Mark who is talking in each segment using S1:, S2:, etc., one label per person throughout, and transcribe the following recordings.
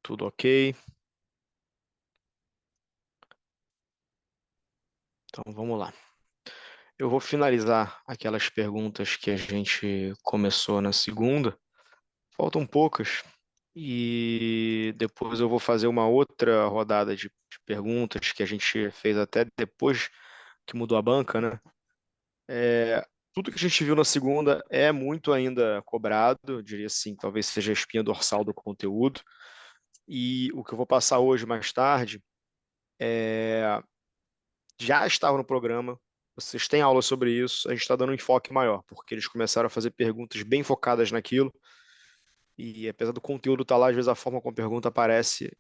S1: Tudo ok? Então vamos lá. Eu vou finalizar aquelas perguntas que a gente começou na segunda. Faltam poucas. E depois eu vou fazer uma outra rodada de perguntas que a gente fez até depois que mudou a banca, né? Tudo que a gente viu na segunda é muito ainda cobrado, eu diria assim, talvez seja a espinha dorsal do conteúdo. E o que eu vou passar hoje mais tarde já estava no programa, vocês têm aula sobre isso, a gente está dando um enfoque maior, porque eles começaram a fazer perguntas bem focadas naquilo, e apesar do conteúdo estar lá, às vezes a forma como a pergunta aparece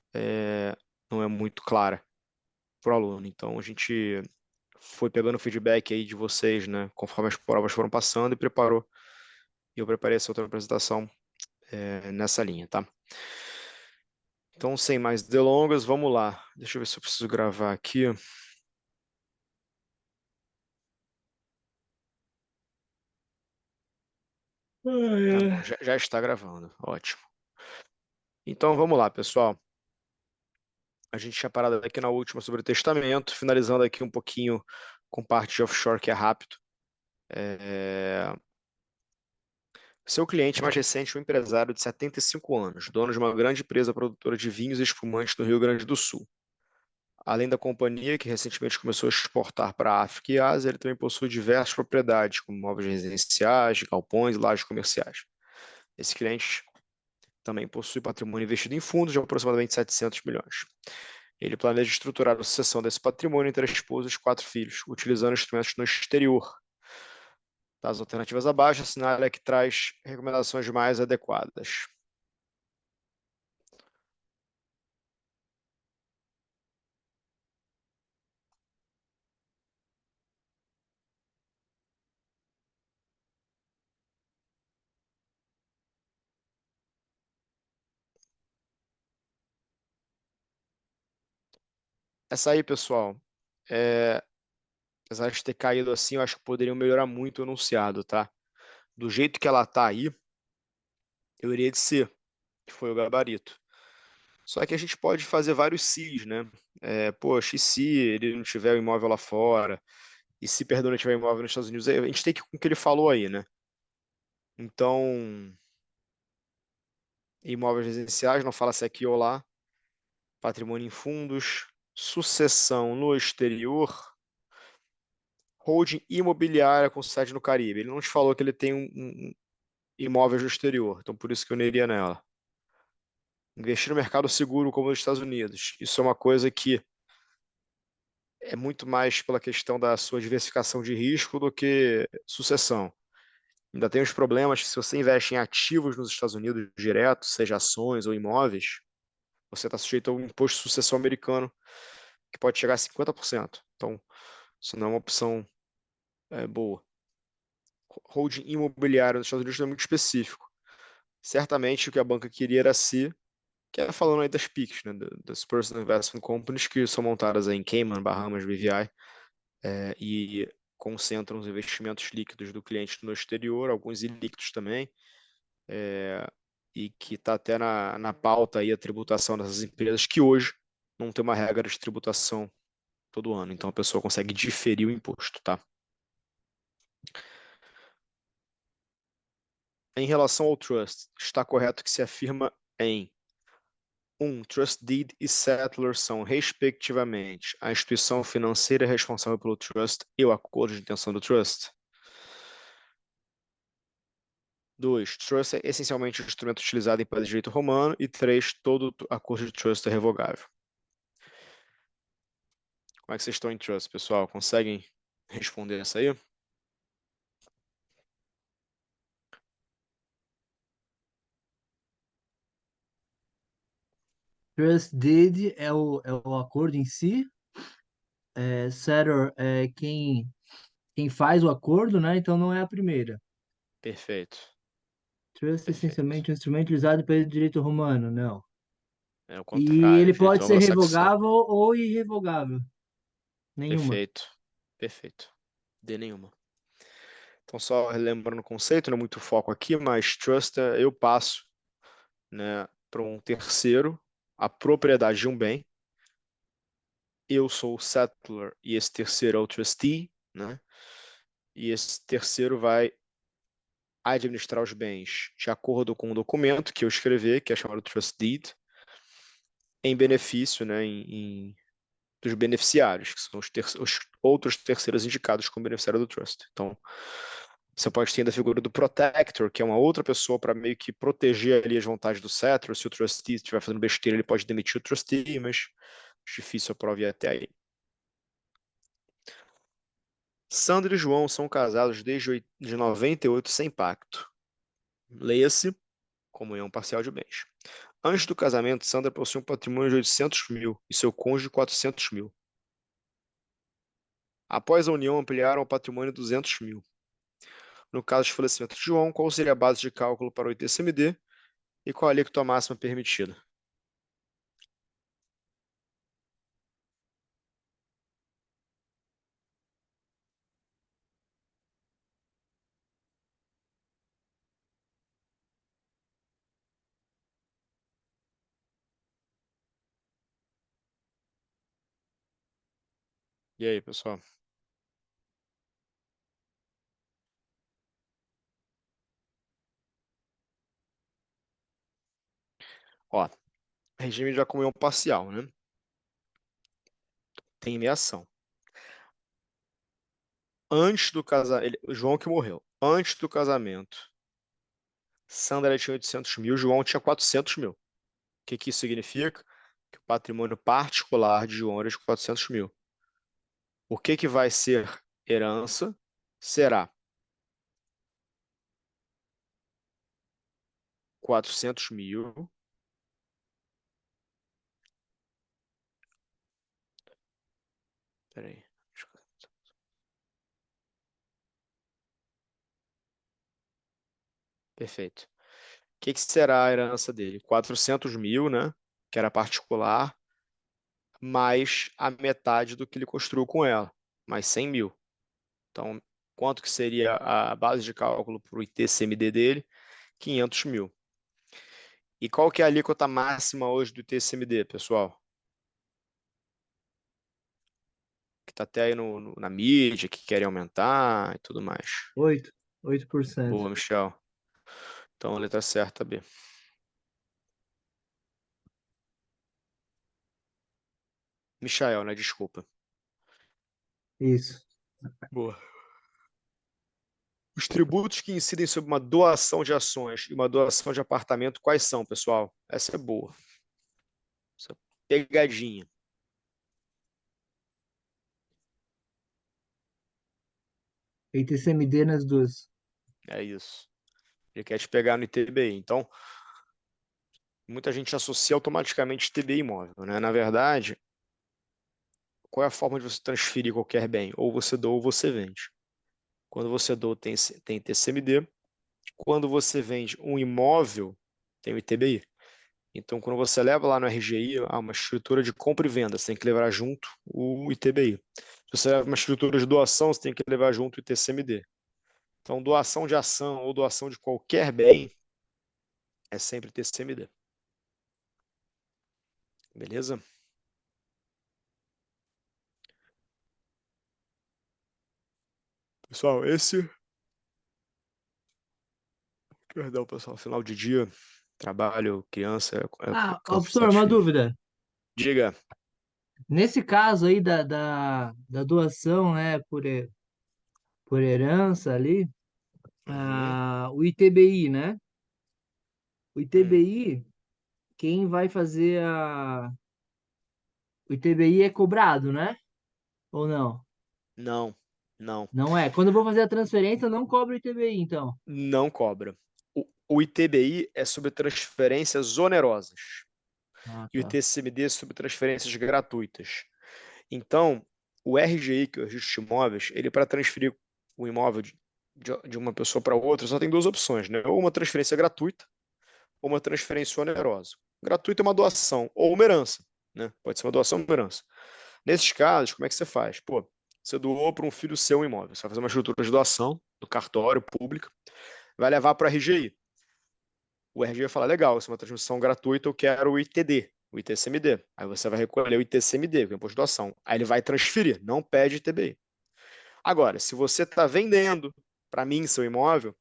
S1: não é muito clara para o aluno. Então a gente foi pegando feedback aí de vocês, né, conforme as provas foram passando e preparou. E eu preparei essa outra apresentação nessa linha, tá? Então, sem mais delongas, vamos lá. Deixa eu ver se eu preciso gravar aqui. Ah, não, já está gravando. Ótimo. Então, vamos lá, pessoal. A gente tinha parado aqui na última sobre o testamento, finalizando aqui um pouquinho com parte de offshore, que é rápido. Seu cliente mais recente é um empresário de 75 anos, dono de uma grande empresa produtora de vinhos e espumantes no Rio Grande do Sul. Além da companhia, que recentemente começou a exportar para a África e Ásia, ele também possui diversas propriedades, como imóveis residenciais, galpões e lajes comerciais. Esse cliente também possui patrimônio investido em fundos de aproximadamente 700 milhões. Ele planeja estruturar a sucessão desse patrimônio entre a esposa e os 4 filhos, utilizando instrumentos no exterior. Das alternativas abaixo, assinale a que traz recomendações mais adequadas. Essa aí, pessoal, apesar de ter caído assim, eu acho que poderiam melhorar muito o enunciado, tá? Do jeito que ela tá aí, eu iria de C, que foi o gabarito. Só que a gente pode fazer vários se's, né? Poxa, e se ele não tiver o imóvel lá fora? E se, perdão, ele tiver imóvel nos Estados Unidos? A gente tem que ir com o que ele falou aí, né? Então, imóveis residenciais, não fala se é aqui ou lá. Patrimônio em fundos, sucessão no exterior, holding imobiliária com sede no Caribe. Ele não te falou que ele tem imóveis no exterior, então por isso que eu não iria nela. Investir no mercado seguro como nos Estados Unidos. Isso é uma coisa que é muito mais pela questão da sua diversificação de risco do que sucessão. Ainda tem os problemas que se você investe em ativos nos Estados Unidos direto, seja ações ou imóveis, você está sujeito ao imposto de sucessão americano, que pode chegar a 50%. Então, isso não é uma opção boa. Holding imobiliário nos Estados Unidos é muito específico. Certamente o que a banca queria era se, que é falando aí das PICs, né, das Personal Investment Companies, que são montadas aí em Cayman, Bahamas, BVI, e concentram os investimentos líquidos do cliente no exterior, alguns ilíquidos também, e que está até na pauta aí a tributação dessas empresas, que hoje não tem uma regra de tributação todo ano, então a pessoa consegue diferir o imposto, tá? Em relação ao trust, está correto que se afirma em 1. Trust deed e settlor são, respectivamente, a instituição financeira responsável pelo trust e o acordo de intenção do trust. 2. Trust é essencialmente um instrumento utilizado em país de direito romano. E 3. Todo acordo de trust é revogável. Como é que vocês estão em trust, pessoal? Conseguem responder essa aí?
S2: Trust deed é o acordo em si. Settlor é quem faz o acordo, né? Então não é a primeira.
S1: Perfeito,
S2: Trust é
S1: perfeito.
S2: essencialmente um instrumento utilizado pelo direito romano, não.
S1: É o
S2: E
S1: contrário,
S2: ele
S1: direito
S2: pode ser
S1: anglo-saxão.
S2: revogável ou irrevogável. Nenhuma.
S1: Perfeito, perfeito. De nenhuma. Então, só lembrando o conceito, não é muito foco aqui, mas trust eu passo, né, para um terceiro a propriedade de um bem. Eu sou o settlor e esse terceiro é o trustee, né? E esse terceiro vai administrar os bens de acordo com o documento que eu escrever, que é chamado trust deed, em benefício, né, dos beneficiários, que são os outros terceiros indicados como beneficiário do trust. Então, você pode ter ainda a figura do protector, que é uma outra pessoa para meio que proteger ali as vontades do settlor. Se o trustee estiver fazendo besteira, ele pode demitir o trustee, mas difícil a prova ir até aí. Sandra e João são casados desde de 98 sem pacto. Leia-se comunhão parcial de bens. Antes do casamento, Sandra possui um patrimônio de 800 mil e seu cônjuge 400 mil. Após a união, ampliaram o patrimônio 200 mil. No caso de falecimento de João, qual seria a base de cálculo para o ITCMD e qual a alíquota máxima permitida? E aí, pessoal? Ó, regime de comunhão parcial, né? Tem meação. Antes do casamento, João que morreu. Antes do casamento, Sandra tinha 800 mil, João tinha 400 mil. O que isso significa? Que o patrimônio particular de João era de 400 mil. O que vai ser herança? Será 400 mil. Peraí. Perfeito. O que será a herança dele? 400 mil, né? Que era particular, mais a metade do que ele construiu com ela, mais 100 mil. Então, quanto que seria a base de cálculo para o ITCMD dele? 500 mil. E qual que é a alíquota máxima hoje do ITCMD, pessoal? Que está até aí na mídia, que querem aumentar e tudo mais.
S2: 8%.
S1: Boa, Michel. Então, a letra certa, B. Michael, né? Desculpa.
S2: Isso.
S1: Boa. Os tributos que incidem sobre uma doação de ações e uma doação de apartamento, quais são, pessoal? Essa é boa. Essa é pegadinha.
S2: ITCMD nas duas.
S1: É isso. Ele quer te pegar no ITBI. Então, muita gente associa automaticamente ITBI imóvel, né? Na verdade, qual é a forma de você transferir qualquer bem? Ou você doa ou você vende. Quando você doa, tem TCMD. Quando você vende um imóvel, tem o ITBI. Então, quando você leva lá no RGI, há uma estrutura de compra e venda, você tem que levar junto o ITBI. Se você leva uma estrutura de doação, você tem que levar junto o ITCMD. Então, doação de ação ou doação de qualquer bem é sempre TCMD. Beleza? Pessoal, perdão, pessoal, final de dia, trabalho, criança,
S2: Ah, ó, professor,
S1: cansados
S2: uma
S1: filhos.
S2: dúvida.
S1: Diga.
S2: Nesse caso aí da doação, né, por herança ali,
S1: Uhum.
S2: o ITBI, né? O
S1: Hum.
S2: ITBI, quem vai fazer o ITBI é cobrado, né? Ou não?
S1: Não, não,
S2: Não é. Quando eu vou fazer a transferência, não cobra o ITBI, então.
S1: não cobra. O ITBI é sobre transferências onerosas
S2: Ah,
S1: e o
S2: tá.
S1: TCMD é sobre transferências gratuitas. Então, o RGI, que é o Registro de Imóveis, ele para transferir o imóvel de uma pessoa para outra, só tem duas opções, né? Ou uma transferência gratuita ou uma transferência onerosa. Gratuita é uma doação ou uma herança, né? Pode ser uma doação ou uma herança. Nesses casos, como é que você faz? Pô, você doou para um filho seu um imóvel. Você vai fazer uma estrutura de doação do cartório público, vai levar para o RGI. O RGI vai falar, legal, isso é uma transmissão gratuita, eu quero o ITD. o ITCMD. Aí você vai recolher o ITCMD, que é o imposto de doação. Aí ele vai transferir, não pede ITBI. Agora, se você está vendendo para mim seu imóvel,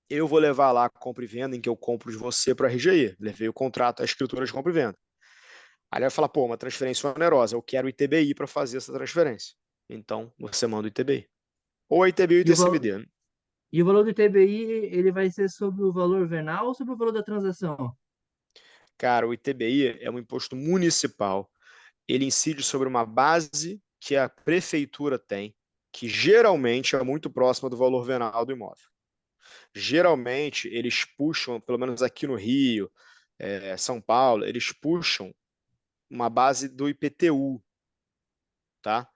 S1: eu vou levar lá a compra e venda em que eu compro de você para a RGI. Levei o contrato, a escritura de compra e venda. Aí ele vai falar, pô, uma transferência onerosa, eu quero o ITBI para fazer essa transferência. Então, você manda o ITBI. Ou a ITBI ou o
S2: E o, val-
S1: ITCMD.
S2: e o valor do ITBI, ele vai ser sobre o valor venal ou sobre o valor da transação?
S1: Cara, o ITBI é um imposto municipal. Ele incide sobre uma base que a prefeitura tem, que geralmente é muito próxima do valor venal do imóvel. Geralmente, eles puxam, pelo menos aqui no Rio, São Paulo, eles puxam uma base do IPTU, tá?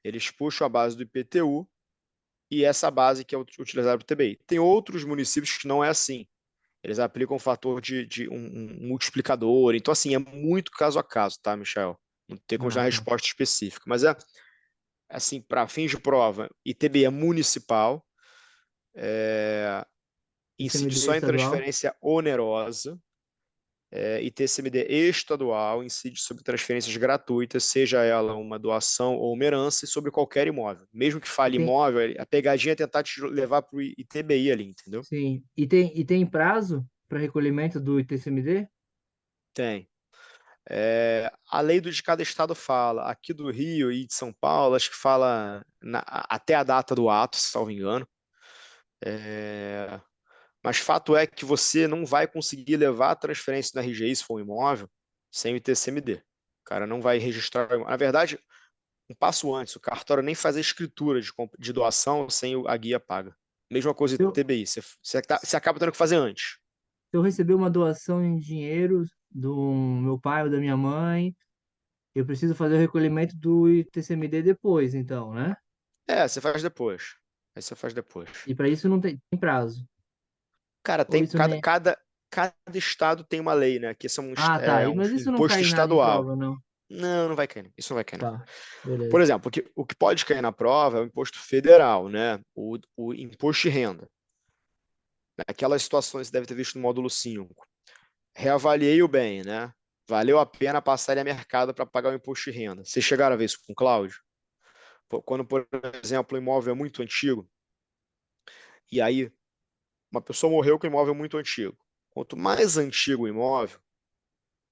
S1: Eles puxam a base do IPTU e essa base que é utilizada para o TBI. Tem outros municípios que não é assim. Eles aplicam um fator de um multiplicador. Então, assim, é muito caso a caso, tá, Michel? Não tem como dar
S2: Ah,
S1: uma
S2: tá.
S1: resposta específica. Mas assim, para fins de prova, ITBI é municipal, incide
S2: ICMD
S1: só em
S2: estadual?
S1: transferência onerosa, ITCMD estadual incide sobre transferências gratuitas, seja ela uma doação ou uma herança, e sobre qualquer imóvel. Mesmo que
S2: E
S1: fale
S2: tem,
S1: imóvel, a pegadinha é tentar te levar para o ITBI ali, entendeu?
S2: sim. E tem prazo para recolhimento do ITCMD?
S1: Tem. A lei de cada estado fala. Aqui do Rio e de São Paulo, acho que fala até a data do ato, se salvo engano. É, mas fato é que você não vai conseguir levar a transferência na RGI, se for um imóvel, sem o ITCMD. O cara não vai registrar. Na verdade, um passo antes, o cartório nem faz a escritura de doação sem a guia paga. Mesma coisa
S2: Se
S1: do
S2: eu,
S1: TBI, você acaba tendo que fazer antes.
S2: se eu receber uma doação em dinheiro do meu pai ou da minha mãe, eu preciso fazer o recolhimento do ITCMD depois, então, né?
S1: Você faz depois. Aí você faz depois.
S2: E para isso não tem prazo.
S1: Cara,
S2: Ou
S1: tem
S2: isso nem.
S1: cada estado tem uma lei, né? Que são,
S2: Ah, tá.
S1: é um
S2: Mas isso não
S1: imposto
S2: cai nada em
S1: estadual.
S2: prova, não.
S1: Não, não vai cair. Isso não vai cair, não.
S2: Tá,
S1: Por
S2: beleza.
S1: exemplo, o que pode cair na prova é o imposto federal, né? O imposto de renda. Naquelas situações que você deve ter visto no módulo 5. Reavaliei o bem, né? Valeu a pena passar ele a mercado para pagar o imposto de renda. Vocês chegaram a ver isso com o Cláudio? Quando, por exemplo, o imóvel é muito antigo, e aí uma pessoa morreu com o imóvel muito antigo. Quanto mais antigo o imóvel,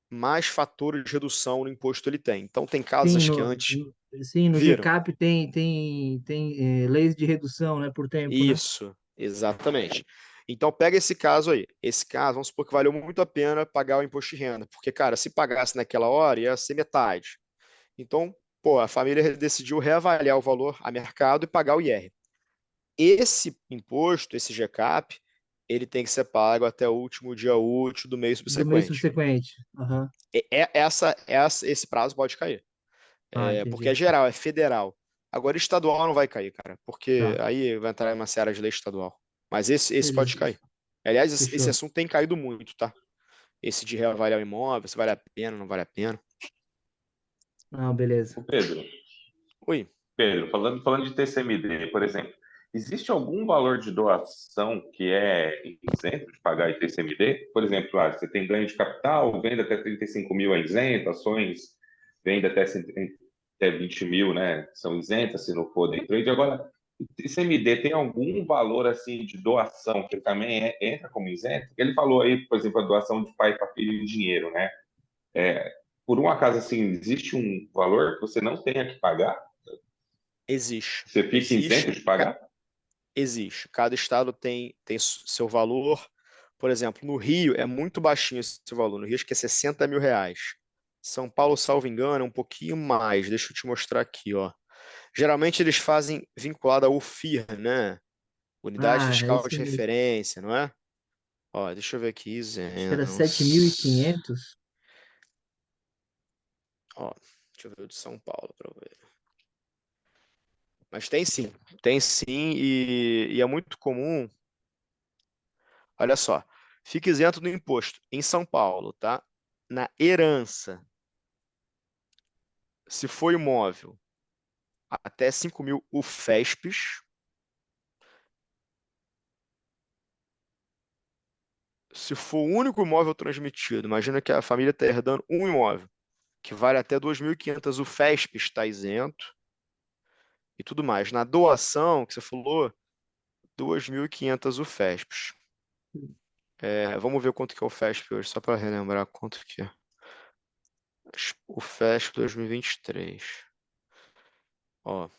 S1: mais fatores de redução no imposto ele tem. Então, tem casos,
S2: Sim,
S1: acho que antes
S2: sim, no
S1: viram.
S2: GCAP tem leis de redução, né, por tempo, né?
S1: Isso, exatamente. Então, pega esse caso aí. Esse caso, vamos supor que valeu muito a pena pagar o imposto de renda. Porque, cara, se pagasse naquela hora, ia ser metade. Então, pô, a família decidiu reavaliar o valor a mercado e pagar o IR. Esse imposto, esse GCAP, ele tem que ser pago até o último dia útil do mês
S2: Do mês
S1: subsequente.
S2: subsequente. Aham.
S1: Esse prazo pode cair.
S2: Ah,
S1: Porque é
S2: entendi.
S1: geral, é federal. Agora, estadual não vai cair, cara, porque
S2: Tá,
S1: aí vai entrar em uma seara de lei estadual. Mas esse pode
S2: beleza.
S1: cair. Aliás, esse
S2: Fechou.
S1: assunto tem caído muito, tá? Esse de reavaliar o imóvel, se vale a pena, não vale a pena.
S2: Ah, beleza.
S3: O Pedro,
S1: Ui,
S3: Pedro, falando de TCMD, por exemplo, existe algum valor de doação que é isento de pagar ITCMD? Por exemplo, você tem ganho de capital, venda até 35 mil é isento, ações, venda até 20 mil, né, são isentas se não for day trade. Agora, ITCMD tem algum valor assim de doação que também entra como isento? Ele falou aí, por exemplo, a doação de pai para filho em dinheiro, né? Por um acaso, assim, existe um valor que você não tenha que pagar?
S1: existe.
S3: Você fica isento
S1: Existe.
S3: de pagar?
S1: Existe. Cada estado tem seu valor. Por exemplo, no Rio é muito baixinho esse valor. No Rio acho que é 60 mil reais. São Paulo, salvo engano, é um pouquinho mais. Deixa eu te mostrar aqui, ó. Geralmente eles fazem vinculado ao UFIR, né? Unidade
S2: Ah, é
S1: Fiscal
S2: esse
S1: de
S2: mesmo.
S1: Referência, não é? Ó, deixa eu ver aqui,
S2: Acho que era 7.500.
S1: Ó, deixa eu ver o de São Paulo para ver. Mas tem sim, e é muito comum. Olha só, fica isento do imposto em São Paulo, tá? Na herança, se for imóvel, até 5 mil UFESPs, Se for o único imóvel transmitido, imagina que a família está herdando um imóvel, que vale até 2.500, o FESP está isento e tudo mais. Na doação, que você falou, 2.500 o FESP. Vamos ver quanto que é o FESP hoje, só para relembrar quanto que é. O FESP 2023. Ó.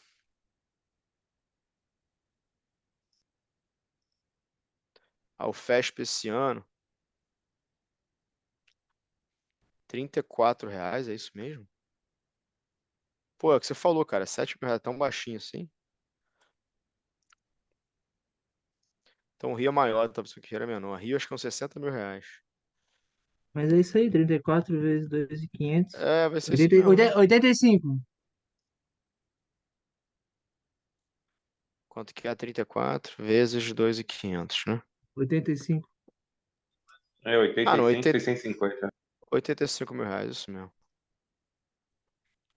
S1: O FESP esse ano, R$ 34, é isso mesmo? Pô, é o que você falou, cara, R$ 7.000 é tão baixinho assim. Então o Rio é maior, tá pensando que era menor. Rio acho que é uns R$ 60.000.
S2: Mas é isso aí, 34 vezes 2.500.
S1: Vai ser isso
S2: 80,
S1: mesmo, né?
S2: 85.
S1: Quanto que é 34 vezes 2.500, né?
S2: 85.
S3: É
S1: Ah, não,
S3: 85, 650.
S1: R$ 85.000, isso mesmo.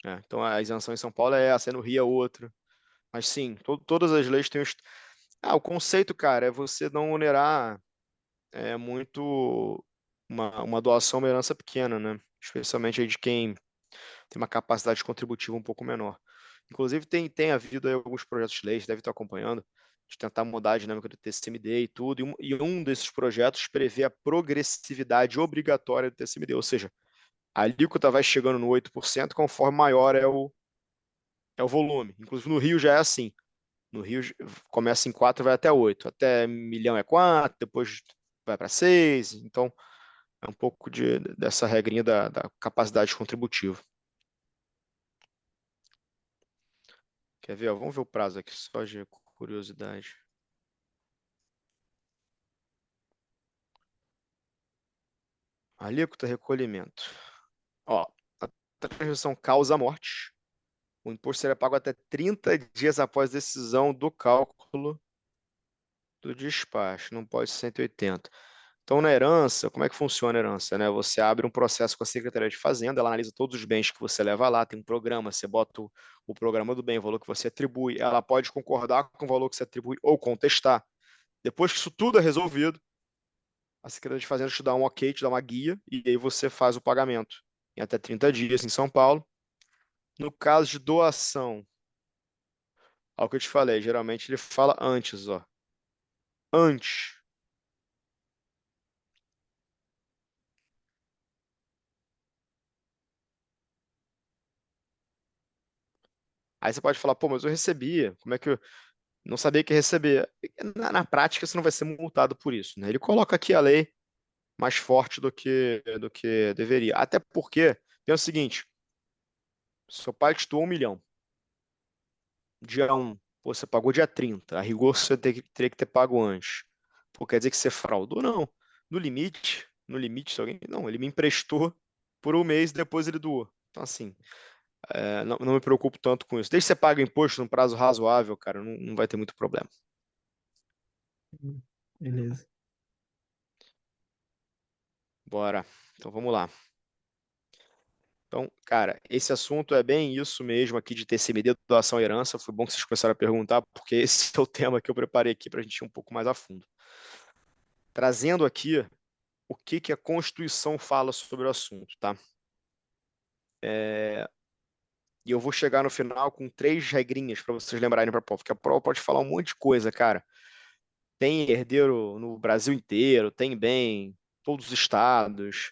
S1: Então a isenção em São Paulo é essa, no Rio é outra. Mas sim, todas as leis têm os. O conceito, cara, é você não onerar muito uma doação, uma herança pequena, né? Especialmente aí de quem tem uma capacidade contributiva um pouco menor. Inclusive, tem havido aí alguns projetos de lei, você deve estar acompanhando, de tentar mudar a dinâmica do TCMD e tudo, e um desses projetos prevê a progressividade obrigatória do TCMD, ou seja, a alíquota vai chegando no 8% conforme maior é o volume. Inclusive, no Rio já é assim. No Rio começa em 4 vai até 8. Até milhão é 4, depois vai para 6. Então, é um pouco dessa regrinha da capacidade contributiva. Quer ver? Ó, vamos ver o prazo aqui, só de curiosidade. Alíquota, recolhimento. Ó, a transmissão causa morte. O imposto será pago até 30 dias após decisão do cálculo do despacho. Não pode ser 180. Então, na herança, como é que funciona a herança, né? Você abre um processo com a Secretaria de Fazenda, ela analisa todos os bens que você leva lá, tem um programa, você bota o programa do bem, o valor que você atribui, ela pode concordar com o valor que você atribui ou contestar. Depois que isso tudo é resolvido, a Secretaria de Fazenda te dá um ok, te dá uma guia, e aí você faz o pagamento em até 30 dias em São Paulo. No caso de doação, ao que eu te falei, geralmente ele fala antes, ó. Antes. Aí você pode falar, pô, mas eu recebia, como é que eu não sabia que ia receber? Na prática, você não vai ser multado por isso, né? Ele coloca aqui a lei mais forte do que deveria. Até porque, pensa o seguinte, seu pai te doou 1 milhão. Dia 1, pô, você pagou dia 30. A rigor, você teria que ter pago antes. Pô, quer dizer que você fraudou? Não. No limite, se alguém. Não, ele me emprestou por um mês, depois ele doou. Então, assim, não me preocupo tanto com isso. Desde que você paga imposto num prazo razoável, cara, não vai ter muito problema.
S2: Beleza.
S1: Bora. Então, vamos lá. Então, cara, esse assunto é bem isso mesmo aqui de TCMD, doação e herança. Foi bom que vocês começaram a perguntar, porque esse é o tema que eu preparei aqui para a gente ir um pouco mais a fundo. Trazendo aqui o que a Constituição fala sobre o assunto, tá? E eu vou chegar no final com 3 regrinhas para vocês lembrarem para a prova, porque a prova pode falar um monte de coisa, cara. Tem herdeiro no Brasil inteiro, tem bem, todos os estados,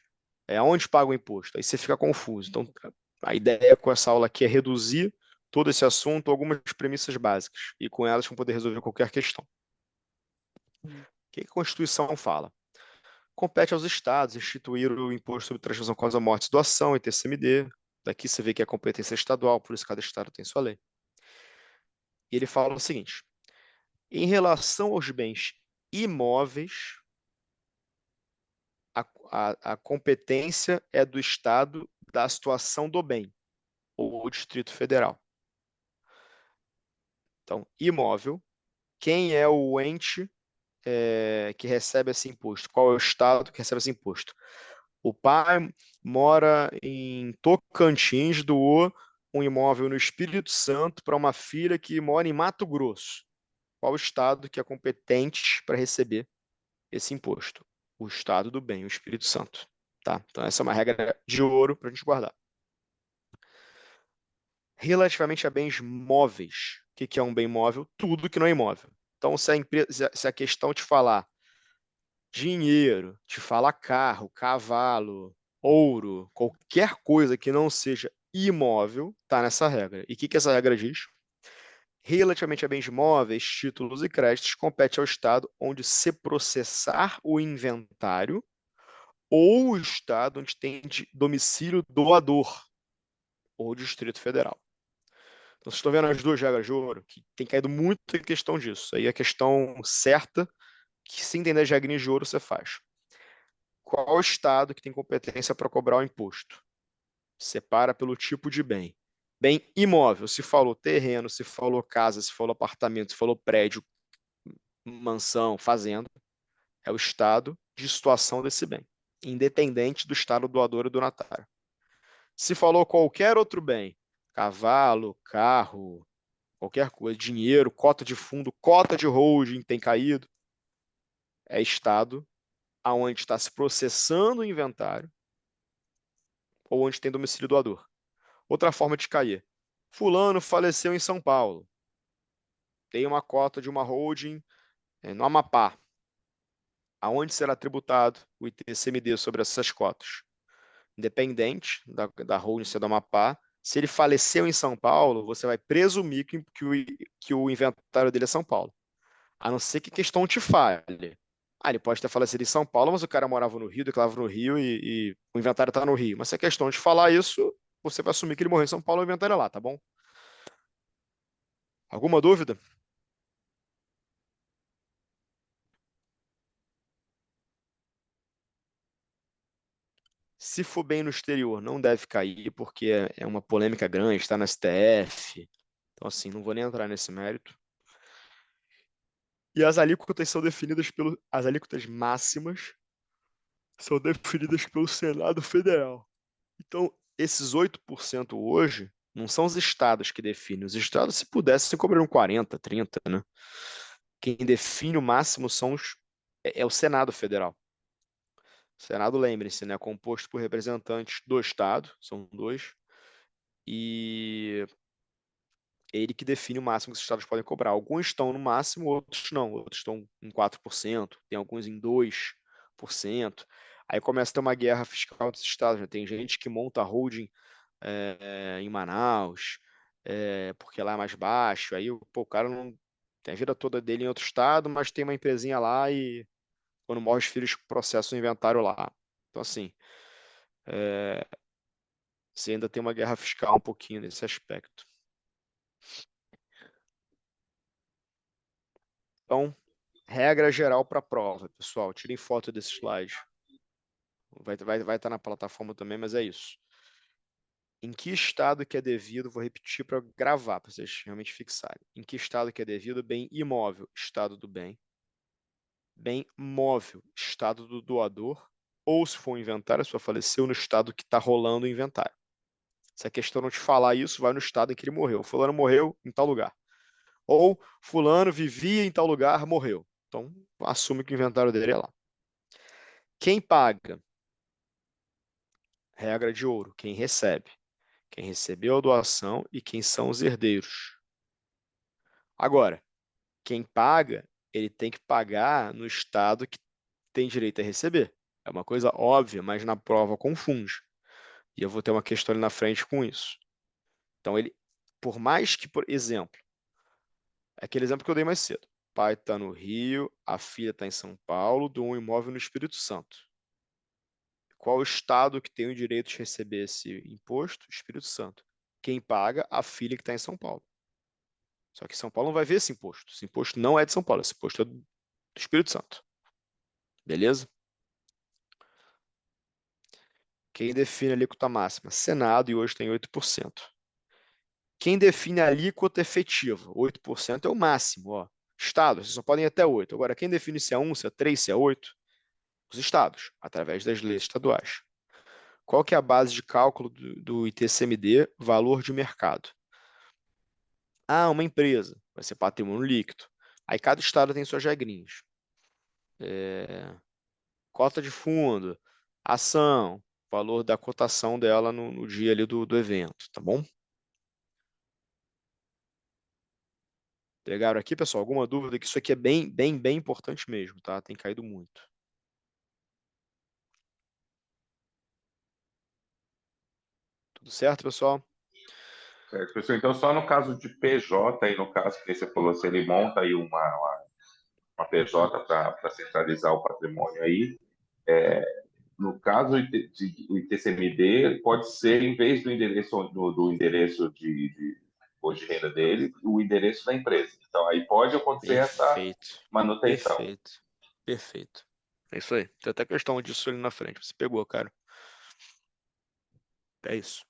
S1: onde paga o imposto? Aí você fica confuso. Então, a ideia com essa aula aqui é reduzir todo esse assunto a algumas premissas básicas, e com elas vão poder resolver qualquer questão. O que a Constituição fala? Compete aos estados instituir o imposto sobre transmissão, causa morte e doação, ITCMD. Daqui você vê que é competência estadual, por isso cada estado tem sua lei. E ele fala o seguinte: em relação aos bens imóveis, a competência é do estado da situação do bem, ou Distrito Federal. Então, imóvel, quem é o ente que recebe esse imposto? Qual é o estado que recebe esse imposto? O pai mora em Tocantins, doou um imóvel no Espírito Santo para uma filha que mora em Mato Grosso. Qual o estado que é competente para receber esse imposto? o estado do bem, o Espírito Santo. Tá? Então, essa é uma regra de ouro para a gente guardar. Relativamente a bens móveis. O que é um bem móvel? Tudo que não é imóvel. Então, se a questão te falar dinheiro, te falar carro, cavalo, ouro, qualquer coisa que não seja imóvel, está nessa regra. E o que essa regra diz? Relativamente a bens móveis, títulos e créditos, compete ao Estado onde se processar o inventário ou o Estado onde tem domicílio doador ou Distrito Federal. Então, vocês estão vendo as duas regras de ouro, que tem caído muito em questão disso. Aí a questão certa, que se entender as regrinhas de ouro, você faz. Qual Estado que tem competência para cobrar o imposto? Separa pelo tipo de bem. Bem imóvel, se falou terreno, se falou casa, se falou apartamento, se falou prédio, mansão, fazenda, é o estado de situação desse bem, independente do estado doador e donatário. Se falou qualquer outro bem, cavalo, carro, qualquer coisa, dinheiro, cota de fundo, cota de holding tem caído, é estado aonde está se processando o inventário ou onde tem domicílio doador. Outra forma de cair. Fulano faleceu em São Paulo. Tem uma cota de uma holding no Amapá. Aonde será tributado o ITCMD sobre essas cotas? Independente da holding ser do Amapá, se ele faleceu em São Paulo, você vai presumir que o inventário dele é São Paulo. A não ser que a questão te fale. Ele pode ter falecido em São Paulo, mas o cara morava no Rio, declarava no Rio e o inventário está no Rio. Mas se a questão de falar isso, você vai assumir que ele morreu em São Paulo e o inventário é lá, tá bom? Alguma dúvida? Se for bem no exterior, não deve cair, porque é uma polêmica grande, está na STF. Então, assim, não vou nem entrar nesse mérito. E as alíquotas são definidas as alíquotas máximas são definidas pelo Senado Federal. Então, esses 8% hoje não são os estados que definem. Os estados, se pudessem, cobrariam 40, 30, né? Quem define o máximo é o Senado Federal. O Senado, lembrem-se, né, é composto por representantes do Estado, são dois, e é ele que define o máximo que os estados podem cobrar. Alguns estão no máximo, outros não. Outros estão em 4%, tem alguns em 2%. Aí começa a ter uma guerra fiscal entre os estados. Né? Tem gente que monta holding em Manaus, porque lá é mais baixo. Aí o cara não tem a vida toda dele em outro estado, mas tem uma empresinha lá e quando morre os filhos processa o inventário lá. Então, assim, você ainda tem uma guerra fiscal um pouquinho nesse aspecto. Então, regra geral para a prova, pessoal. Tirem foto desse slide. Vai estar na plataforma também, mas é isso. Em que estado que é devido, vou repetir para gravar, para vocês realmente fixarem. Em que estado que é devido, bem imóvel, estado do bem. Bem móvel, estado do doador. Ou se for um inventário, a pessoa faleceu no estado que está rolando o inventário. Se a questão não te falar isso, vai no estado em que ele morreu. Fulano morreu em tal lugar. Ou fulano vivia em tal lugar, morreu. Então, assume que o inventário dele é lá. Quem paga? Regra de ouro, quem recebe. Quem recebeu a doação e quem são os herdeiros. Agora, quem paga, ele tem que pagar no estado que tem direito a receber. É uma coisa óbvia, mas na prova confunde. E eu vou ter uma questão ali na frente com isso. Então, ele, por mais que, por exemplo, aquele exemplo que eu dei mais cedo. O pai está no Rio, a filha está em São Paulo, doou um imóvel no Espírito Santo. Qual o estado que tem o direito de receber esse imposto? Espírito Santo. Quem paga? A filha que está em São Paulo. Só que São Paulo não vai ver esse imposto. Esse imposto não é de São Paulo, esse imposto é do Espírito Santo. Beleza? Quem define a alíquota máxima? Senado, e hoje tem 8%. Quem define a alíquota efetiva? 8% é o máximo. Ó. Estados, vocês só podem ir até 8%. Agora, quem define se é 1, se é 3, se é 8? Os estados, através das leis estaduais. Qual que é a base de cálculo do ITCMD? Valor de mercado. Uma empresa, vai ser patrimônio líquido. Aí cada estado tem suas regrinhas. cota de fundo, ação, valor da cotação dela no dia ali do evento, tá bom? Pegaram aqui, pessoal? Alguma dúvida? Que isso aqui é bem importante mesmo, tá? Tem caído muito. Tudo certo, pessoal?
S3: Certo, pessoal. Então, só no caso de PJ, aí no caso que você falou, se ele monta aí uma PJ para centralizar o patrimônio aí, no caso o ITCMD pode ser, em vez do endereço do endereço de imposto de renda dele, o endereço da empresa. Então, aí pode acontecer essa
S1: Perfeito.
S3: manutenção.
S1: Perfeito. Perfeito. É isso aí. Tem até questão disso ali na frente. Você pegou, cara. É isso.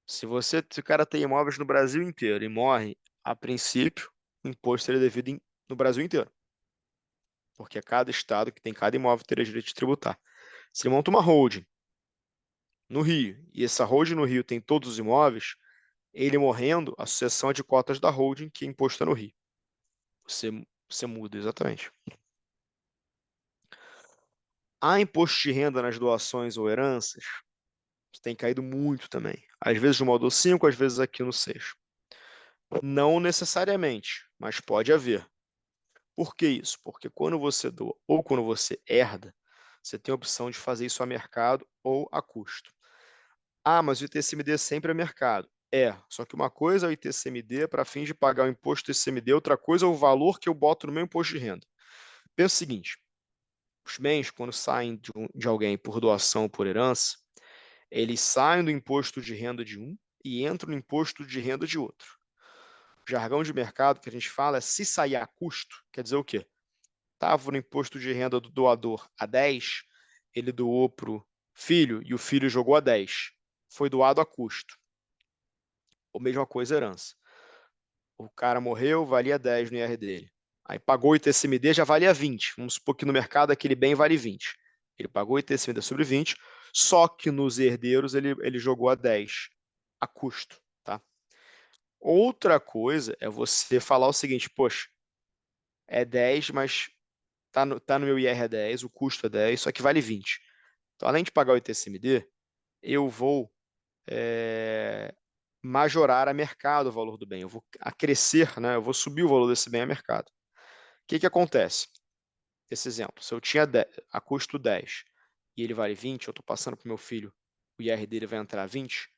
S1: Se o cara tem imóveis no Brasil inteiro e morre, a princípio, o imposto seria devido no Brasil inteiro. Porque cada estado que tem cada imóvel teria direito de tributar. Se ele monta uma holding no Rio, e essa holding no Rio tem todos os imóveis, ele morrendo, a sucessão é de cotas da holding, que é imposta no Rio. Você muda, exatamente. Há imposto de renda nas doações ou heranças? Tem caído muito também. Às vezes no módulo 5, às vezes aqui no 6. Não necessariamente, mas pode haver. Por que isso? Porque quando você doa ou quando você herda, você tem a opção de fazer isso a mercado ou a custo. Ah, mas o ITCMD sempre é mercado. É, só que uma coisa é o ITCMD para fins de pagar o imposto do ITCMD, outra coisa é o valor que eu boto no meu imposto de renda. Pensa o seguinte, os bens, quando saem de alguém por doação ou por herança, eles saem do imposto de renda de um e entram no imposto de renda de outro. O jargão de mercado que a gente fala é se sair a custo, quer dizer o quê? Estava no imposto de renda do doador a 10, ele doou para o filho e o filho jogou a 10. Foi doado a custo. Ou mesma coisa, herança. O cara morreu, valia 10 no IR dele. Aí pagou o ITCMD, já valia 20. Vamos supor que no mercado aquele bem vale 20. Ele pagou o ITCMD sobre 20, só que nos herdeiros ele jogou a 10 a custo, tá? Outra coisa é você falar o seguinte, poxa, é 10, mas tá no meu IR é 10, o custo é 10, só que vale 20. Então, além de pagar o ITCMD, eu vou majorar a mercado o valor do bem, eu vou acrescer, né? Eu vou subir o valor desse bem a mercado. O que que acontece? Esse exemplo, se eu tinha 10, a custo 10 e ele vale 20, eu estou passando para o meu filho, o IR dele vai entrar 20,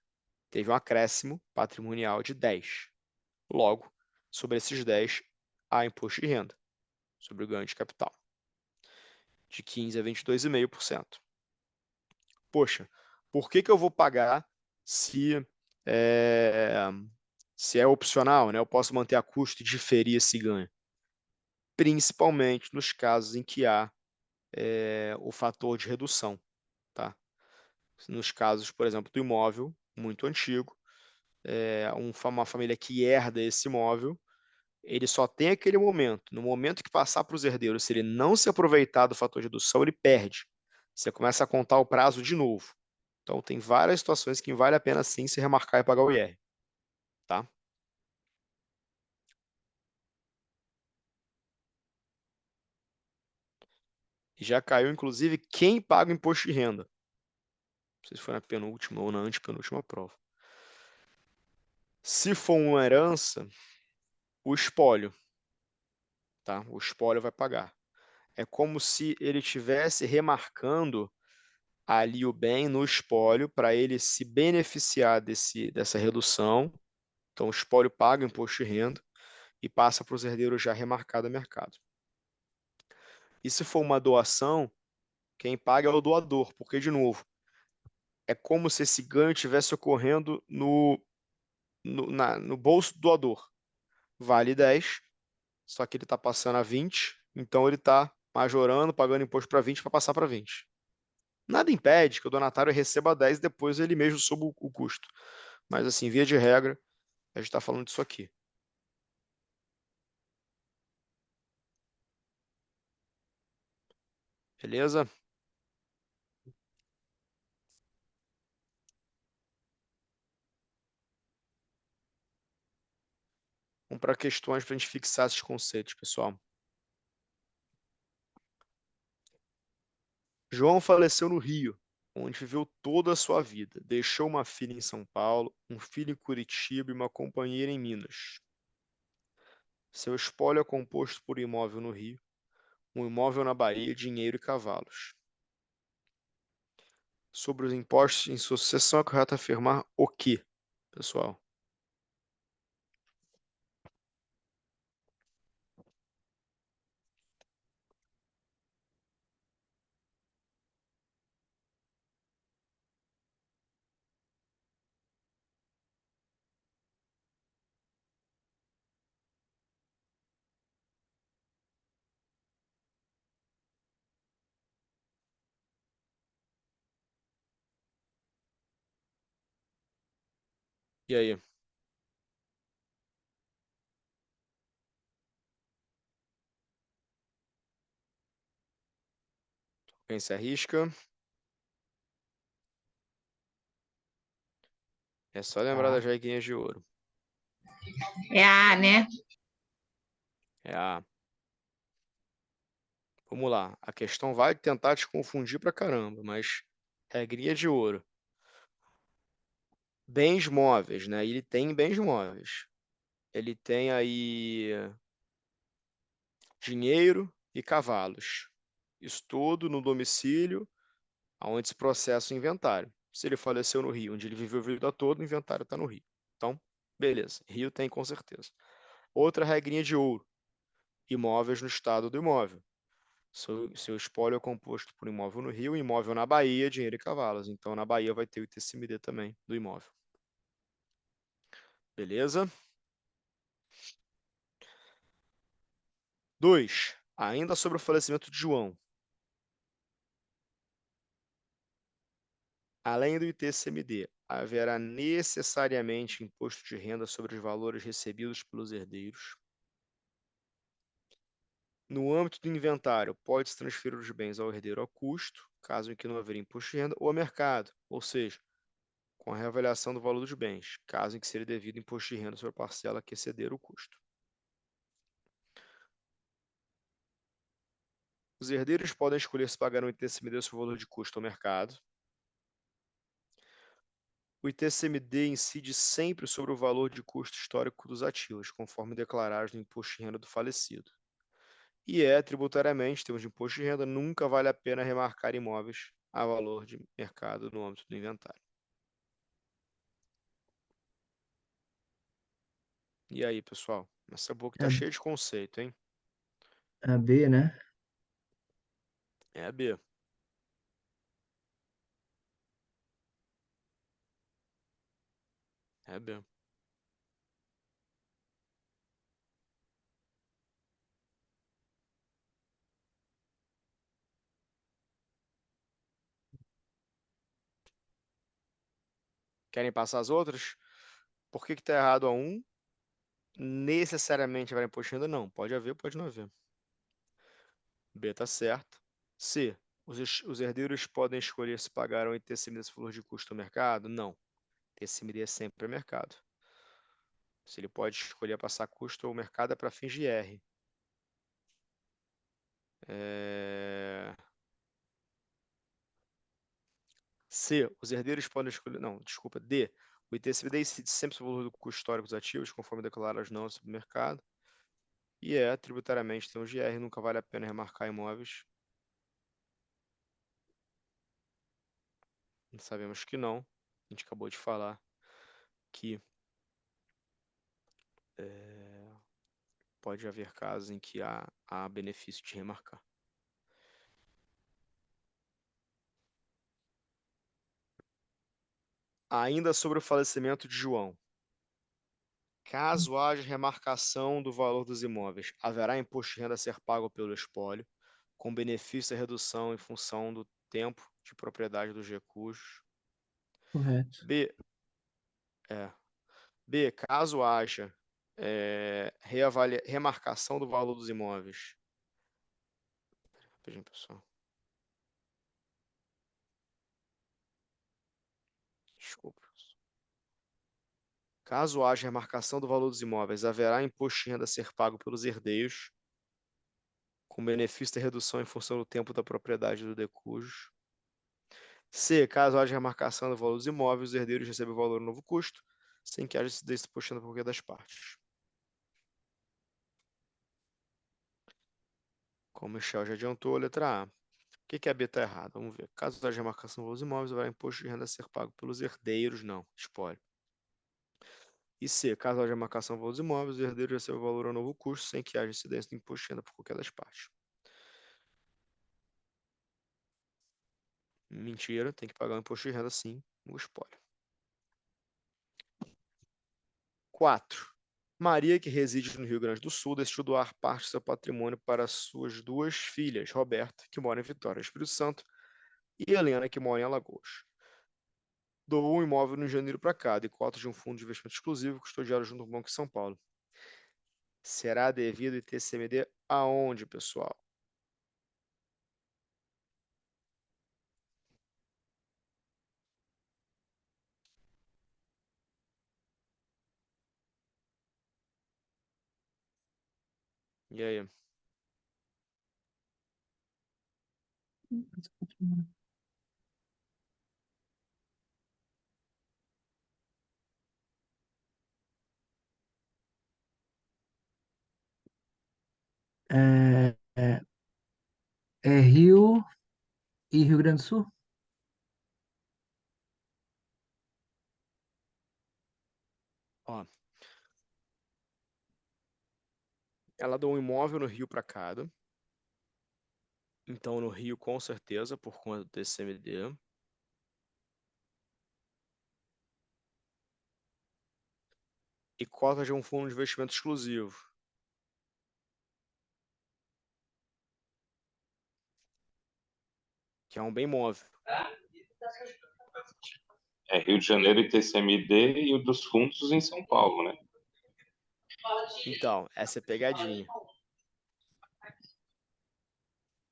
S1: teve um acréscimo patrimonial de 10. Logo, sobre esses 10, há imposto de renda sobre o ganho de capital, de 15% a 22,5%. Poxa, por que que eu vou pagar se é, se é opcional, né? Eu posso manter a custo e diferir esse ganho? Principalmente nos casos em que há o fator de redução, tá? Nos casos, por exemplo, do imóvel muito antigo, uma família que herda esse imóvel, ele só tem aquele momento. No momento que passar para os herdeiros, se ele não se aproveitar do fator de redução, ele perde. Você começa a contar o prazo de novo. Então, tem várias situações que vale a pena sim se remarcar e pagar o IR, tá? E já caiu, inclusive, quem paga o imposto de renda. Não sei se foi na penúltima ou na antepenúltima prova. Se for uma herança, o espólio, tá? O espólio vai pagar. É como se ele estivesse remarcando ali o bem no espólio para ele se beneficiar dessa redução. Então, o espólio paga o imposto de renda e passa para os herdeiros já remarcado a mercado. E se for uma doação, quem paga é o doador, porque, de novo, é como se esse ganho estivesse ocorrendo no bolso do doador. Vale 10, só que ele está passando a 20, então ele está majorando, pagando imposto para 20 para passar para 20. Nada impede que o donatário receba 10 e depois ele mesmo suba o custo. Mas, assim, via de regra, a gente está falando disso aqui. Beleza? Vamos para questões para a gente fixar esses conceitos, pessoal. João faleceu no Rio, onde viveu toda a sua vida. Deixou uma filha em São Paulo, um filho em Curitiba e uma companheira em Minas. Seu espólio é composto por um imóvel no Rio, um imóvel na Bahia, dinheiro e cavalos. Sobre os impostos em sucessão, é correto afirmar o quê, pessoal? E aí? Quem se arrisca? É só lembrar
S2: Tá.
S1: das regrinhas de ouro.
S4: É A, né?
S1: É a. Vamos lá. A questão vai tentar te confundir pra caramba, mas regrinha de ouro. Bens móveis, né? Ele tem bens móveis. Ele tem aí dinheiro e cavalos. Isso tudo no domicílio, onde se processa o inventário. Se ele faleceu no Rio, onde ele viveu a vida toda, o inventário está no Rio. Então, beleza. Rio tem com certeza. Outra regrinha de ouro: imóveis no estado do imóvel. Seu espólio é composto por imóvel no Rio, imóvel na Bahia, dinheiro e cavalos. Então, na Bahia vai ter o ITCMD também do imóvel. Beleza? 2. Ainda sobre o falecimento de João. Além do ITCMD, haverá necessariamente imposto de renda sobre os valores recebidos pelos herdeiros. No âmbito do inventário, pode-se transferir os bens ao herdeiro a custo, caso em que não haver imposto de renda, ou ao mercado, ou seja, com a reavaliação do valor dos bens, caso em que seja devido imposto de renda sobre a parcela que exceder o custo. Os herdeiros podem escolher se pagarão o ITCMD sobre o valor de custo ao mercado. O ITCMD incide sempre sobre o valor de custo histórico dos ativos, conforme declarados no imposto de renda do falecido. E tributariamente, em termos de imposto de renda, nunca vale a pena remarcar imóveis a valor de mercado no âmbito do inventário. E aí, pessoal? Essa book tá
S2: É
S1: cheia de conceito, hein?
S2: a B, né?
S1: É a B. É a B. Querem passar as outras? Por que que tá errado a 1? Necessariamente haverá imposto de renda? Não. Pode haver, pode não haver. B tá certo. C. Os herdeiros podem escolher se pagarão o ITCMD se valor de custo ao mercado? Não. ITCMD é sempre mercado. Se ele pode escolher passar custo ao mercado é para fins de R. C. Os herdeiros podem escolher. Não, desculpa. D. O ITCMD incide sempre sobre o valor do custo histórico dos ativos, conforme declarados não sobre o mercado. E tributariamente, tem um GR, nunca vale a pena remarcar imóveis. Sabemos que não. A gente acabou de falar que pode haver casos em que há benefício de remarcar. Ainda sobre o falecimento de João. Caso haja remarcação do valor dos imóveis, haverá imposto de renda a ser pago pelo espólio, com benefício da redução em função do tempo de propriedade dos recursos.
S2: Correto.
S1: B. B. Caso haja remarcação do valor dos imóveis. Rapidinho, pessoal. Desculpa. Caso haja remarcação do valor dos imóveis, haverá imposto de renda a ser pago pelos herdeiros, com benefício da redução em função do tempo da propriedade do decujus. C, caso haja remarcação do valor dos imóveis, os herdeiros recebem o valor no novo custo, sem que haja incidência postando por qualquer das partes. Como o Michel já adiantou, letra A. O que a B está errado? Vamos ver. Caso haja remarcação do valor dos imóveis, haverá imposto de renda a ser pago pelos herdeiros. Não, espólio. E C, caso haja remarcação do valor dos imóveis, os herdeiros recebem o valor ao novo custo, sem que haja incidência do imposto de renda por qualquer das partes. Mentira, tem que pagar o imposto de renda sim, no espólio. 4. Maria, que reside no Rio Grande do Sul, decidiu doar parte do seu patrimônio para suas duas filhas, Roberta, que mora em Vitória, Espírito Santo, e Helena, que mora em Alagoas. Doou um imóvel no Rio de Janeiro para cada, e cotas de um fundo de investimento exclusivo custodiado junto ao Banco de São Paulo. Será devido ITCMD aonde, pessoal? E aí?
S2: É, é Rio e Rio Grande do Sul?
S1: Ó, ela doou um imóvel no Rio para cada. Então, no Rio, com certeza, por conta do TCMD. E cotas de um fundo de investimento exclusivo. Que é um bem móvel.
S3: É Rio de Janeiro e TCMD e o dos fundos em São Paulo, né?
S1: Então, essa é pegadinha.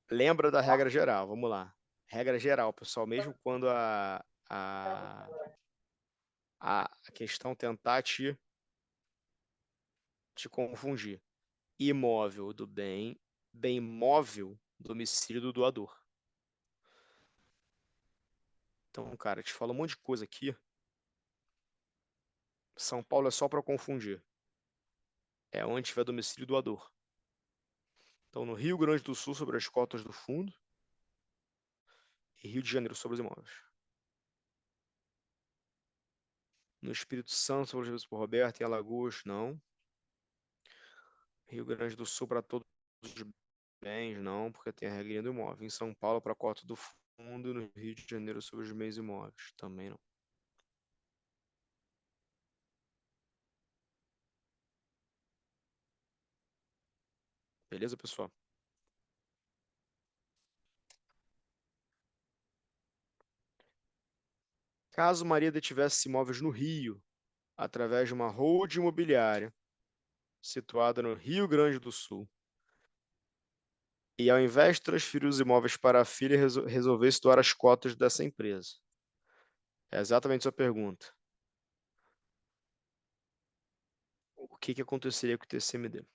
S1: Lembra da regra geral, vamos lá. Regra geral, pessoal, mesmo quando a questão tentar te confundir. Imóvel do bem, bem móvel, domicílio do doador. Então, cara, te falo um monte de coisa aqui. São Paulo é só para confundir. É onde tiver domicílio do doador. Então, no Rio Grande do Sul, sobre as cotas do fundo. E Rio de Janeiro, sobre os imóveis. No Espírito Santo, sobre os serviços por Roberto, em Alagoas, não. Rio Grande do Sul, para todos os bens, não, porque tem a regrinha do imóvel. Em São Paulo, para a cota do fundo. E no Rio de Janeiro, sobre os bens imóveis, também não. Beleza, pessoal? Caso Maria detivesse imóveis no Rio, através de uma holding imobiliária, situada no Rio Grande do Sul, e ao invés de transferir os imóveis para a filha, resolvesse doar as cotas dessa empresa. É exatamente a sua pergunta. O que aconteceria com o TCMD?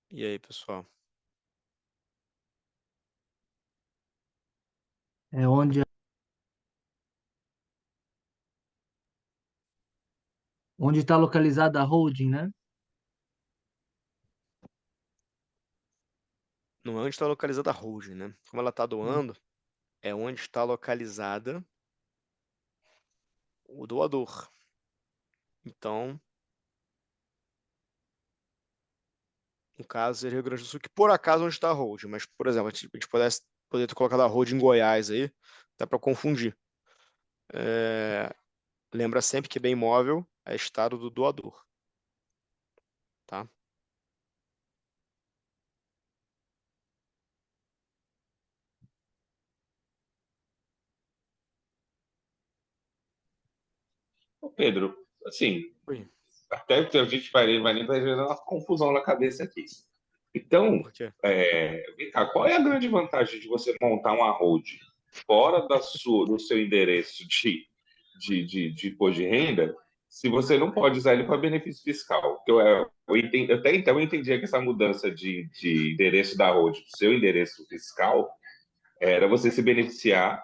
S1: E aí, pessoal?
S2: É onde está localizada a holding, né?
S1: Não é onde está localizada a holding, né? Como ela está doando, é onde está localizada o doador. Então, no caso, seria Rio Grande do Sul, que por acaso é onde está a holding, mas, por exemplo, a gente poderia ter colocado a holding em Goiás aí, dá para confundir. Lembra sempre que bem imóvel é estado do doador, tá?
S3: Ô, Pedro, assim,
S1: Oi,
S3: até a gente vai gerando uma confusão na cabeça aqui. Então,
S1: por quê?
S3: vem cá, qual é a grande vantagem de você montar uma hold fora do seu endereço de imposto de renda se você não pode usar ele para benefício fiscal. Porque até então eu entendia que essa mudança de endereço da holding para o seu endereço fiscal era você se beneficiar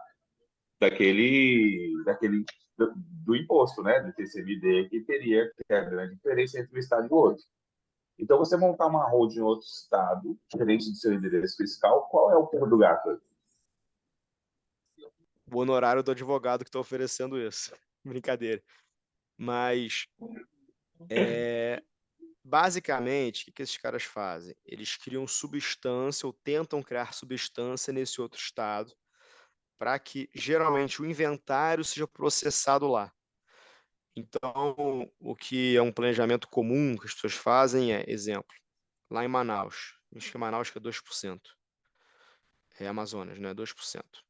S3: do imposto, né, do TCMD, que teria que ter a grande diferença entre um estado e o outro. Então, você montar uma holding em outro estado, diferente do seu endereço fiscal, qual é o pulo do gato?
S1: O honorário do advogado que está oferecendo isso. Brincadeira. Mas, basicamente, o que esses caras fazem? Eles criam substância ou tentam criar substância nesse outro estado para que, geralmente, o inventário seja processado lá. Então, o que é um planejamento comum que as pessoas fazem é, exemplo, lá em Manaus, acho que Manaus que é 2%, é Amazonas, né? 2%.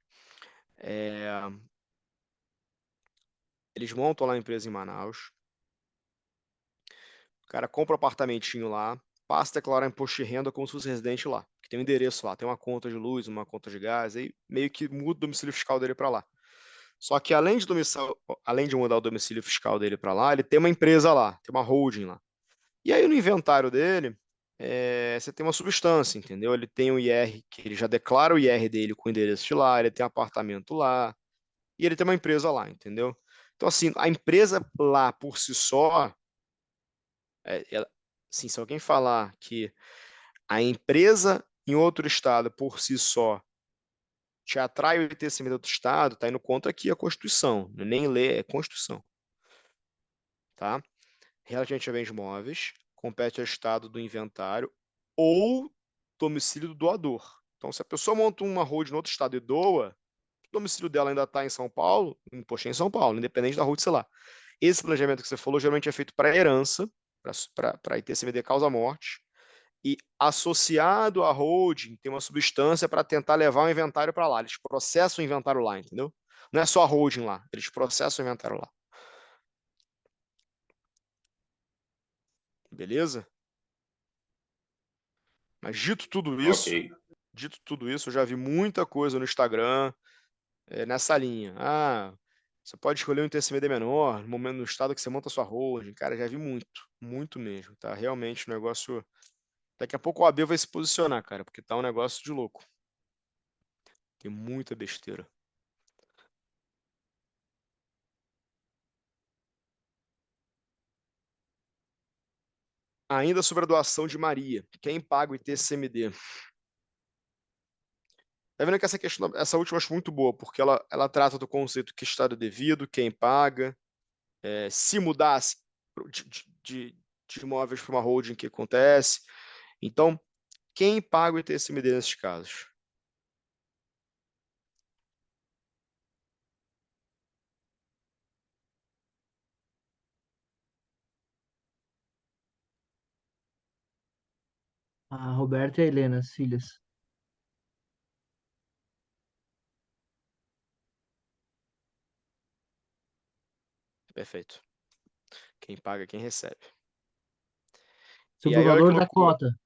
S1: Eles montam lá a empresa em Manaus, o cara compra um apartamentinho lá, passa a declarar imposto de renda como se fosse residente lá, que tem um endereço lá, tem uma conta de luz, uma conta de gás, aí meio que muda o domicílio fiscal dele para lá. Só que além de mudar o domicílio fiscal dele para lá, ele tem uma empresa lá, tem uma holding lá. E aí no inventário dele, você tem uma substância, entendeu? Ele tem o IR, que ele já declara o IR dele com o endereço de lá, ele tem apartamento lá, e ele tem uma empresa lá, entendeu? Então, assim, a empresa lá por si só, assim, se alguém falar que a empresa em outro estado por si só te atrai o ITCMD de outro estado, tá indo contra aqui a Constituição, nem lei, é Constituição, tá? Relativamente a bens móveis, compete ao estado do inventário ou domicílio do doador. Então, se a pessoa monta uma holding no outro estado e doa, o domicílio dela ainda está em São Paulo, o imposto é em São Paulo, independente da holding, sei lá. Esse planejamento que você falou geralmente é feito para herança, para ITCMD causa-morte, e associado à holding tem uma substância para tentar levar o inventário para lá. Eles processam o inventário lá, entendeu? Não é só a holding lá, eles processam o inventário lá. Beleza? Mas
S3: Ok.
S1: dito tudo isso, eu já vi muita coisa no Instagram nessa linha. Ah, você pode escolher um TCMD menor no momento no estado que você monta a sua holding. Cara, já vi muito, muito mesmo, tá? Realmente o negócio. Daqui a pouco o AB vai se posicionar, cara, porque tá um negócio de louco. Tem muita besteira. Ainda sobre a doação de Maria. Quem paga o ITCMD? Tá vendo que essa questão, essa última eu acho muito boa, porque ela trata do conceito que estado devido, quem paga, se mudasse de imóveis para uma holding, o que acontece. Então, quem paga o ITCMD nesses casos?
S2: A Roberta e a Helena, as filhas.
S1: Perfeito. Quem paga, quem recebe. E
S2: Sobre o
S1: aí, olha que
S2: valor da
S1: loucura.
S2: cota.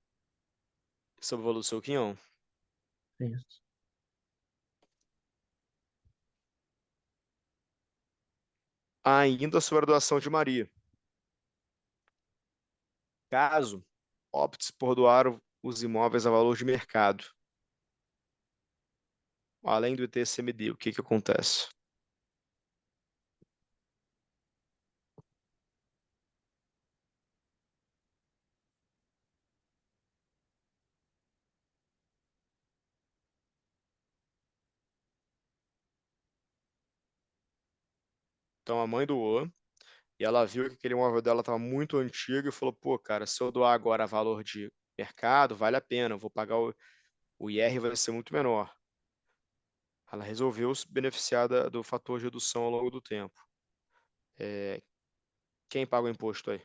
S1: Sobre o valor do seu quinhão.
S2: Isso.
S1: Ainda sobre a doação de Maria. Caso opte por doar os imóveis a valor de mercado, além do ITCMD, o que acontece? Então a mãe doou e ela viu que aquele imóvel dela estava muito antigo e falou: pô, cara, se eu doar agora a valor de mercado, vale a pena, eu vou pagar o IR vai ser muito menor. Ela resolveu se beneficiar do fator de redução ao longo do tempo. Quem paga o imposto aí?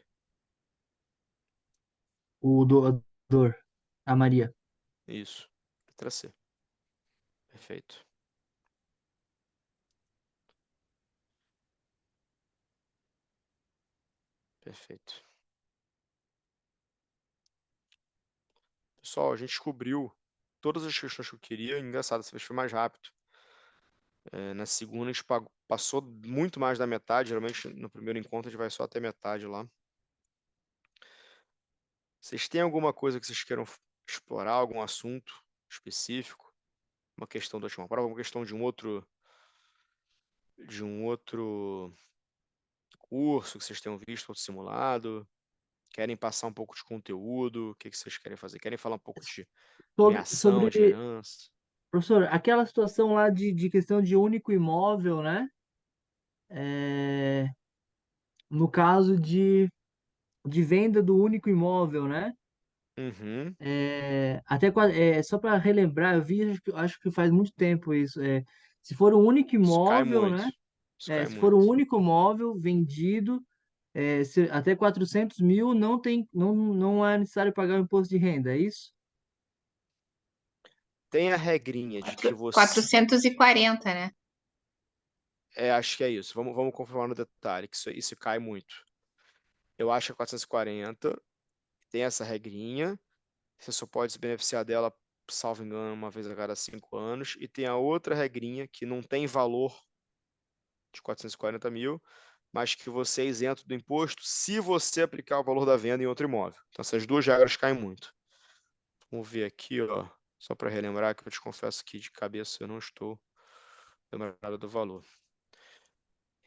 S2: O doador, a Maria.
S1: Isso. Letra C. Perfeito. Perfeito. Pessoal, a gente descobriu todas as questões que eu queria. Engraçado, essa vez foi mais rápido. Na segunda a gente passou muito mais da metade, geralmente no primeiro encontro a gente vai só até metade lá. Vocês têm alguma coisa que vocês queiram explorar, algum assunto específico? Uma questão da última prova, uma questão de um outro curso que vocês tenham visto, outro simulado? Querem passar um pouco de conteúdo? O que vocês querem fazer? Querem falar um pouco de premiação, de
S2: Sobre,
S1: herança?
S2: professor, aquela situação lá de questão de único imóvel, né? É, no caso de venda do único imóvel, né?
S1: Uhum.
S2: Só para relembrar, eu vi, acho que faz muito tempo isso. Se for um único
S1: Isso cai
S2: imóvel,
S1: muito.
S2: né?
S1: Isso cai
S2: Se for um
S1: muito.
S2: único imóvel vendido, até 400 mil não é necessário pagar o imposto de renda, é isso?
S1: Tem a regrinha de que você.
S4: 440, né?
S1: Acho que é isso. Vamos confirmar no detalhe, que isso cai muito. Eu acho que é 440. Tem essa regrinha. Você só pode se beneficiar dela, salvo engano, uma vez a cada 5 anos. E tem a outra regrinha que não tem valor de 440 mil, mas que você é isento do imposto se você aplicar o valor da venda em outro imóvel. Então, essas duas regras caem muito. Vamos ver aqui, ó, só para relembrar, que eu te confesso que de cabeça eu não estou lembrado do valor.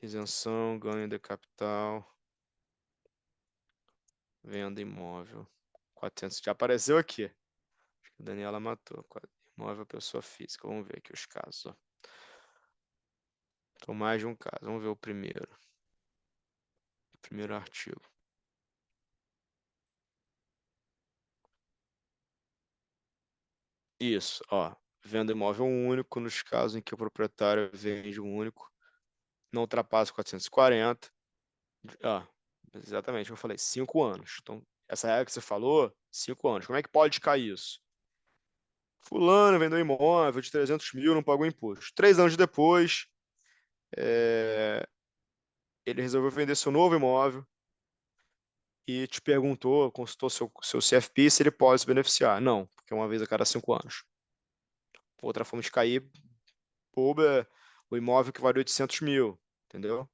S1: Isenção, ganho de capital, venda imóvel. 400, já apareceu aqui. Acho que a Daniela matou. Imóvel pessoa física. Vamos ver aqui os casos, ó. Então, mais de um caso. Vamos ver o primeiro. Primeiro artigo. Isso, ó. Venda imóvel único nos casos em que o proprietário vende um único, não ultrapassa 440. Ó, exatamente o que eu falei, 5 anos. Então, essa regra que você falou, 5 anos. Como é que pode cair isso? Fulano vendeu um imóvel de 300 mil, não pagou imposto. 3 anos depois, ele resolveu vender seu novo imóvel e te perguntou, consultou seu CFP, se ele pode se beneficiar. Não, porque é uma vez a cada 5 anos. Outra forma de cair, pouba o imóvel que vale 800 mil, entendeu?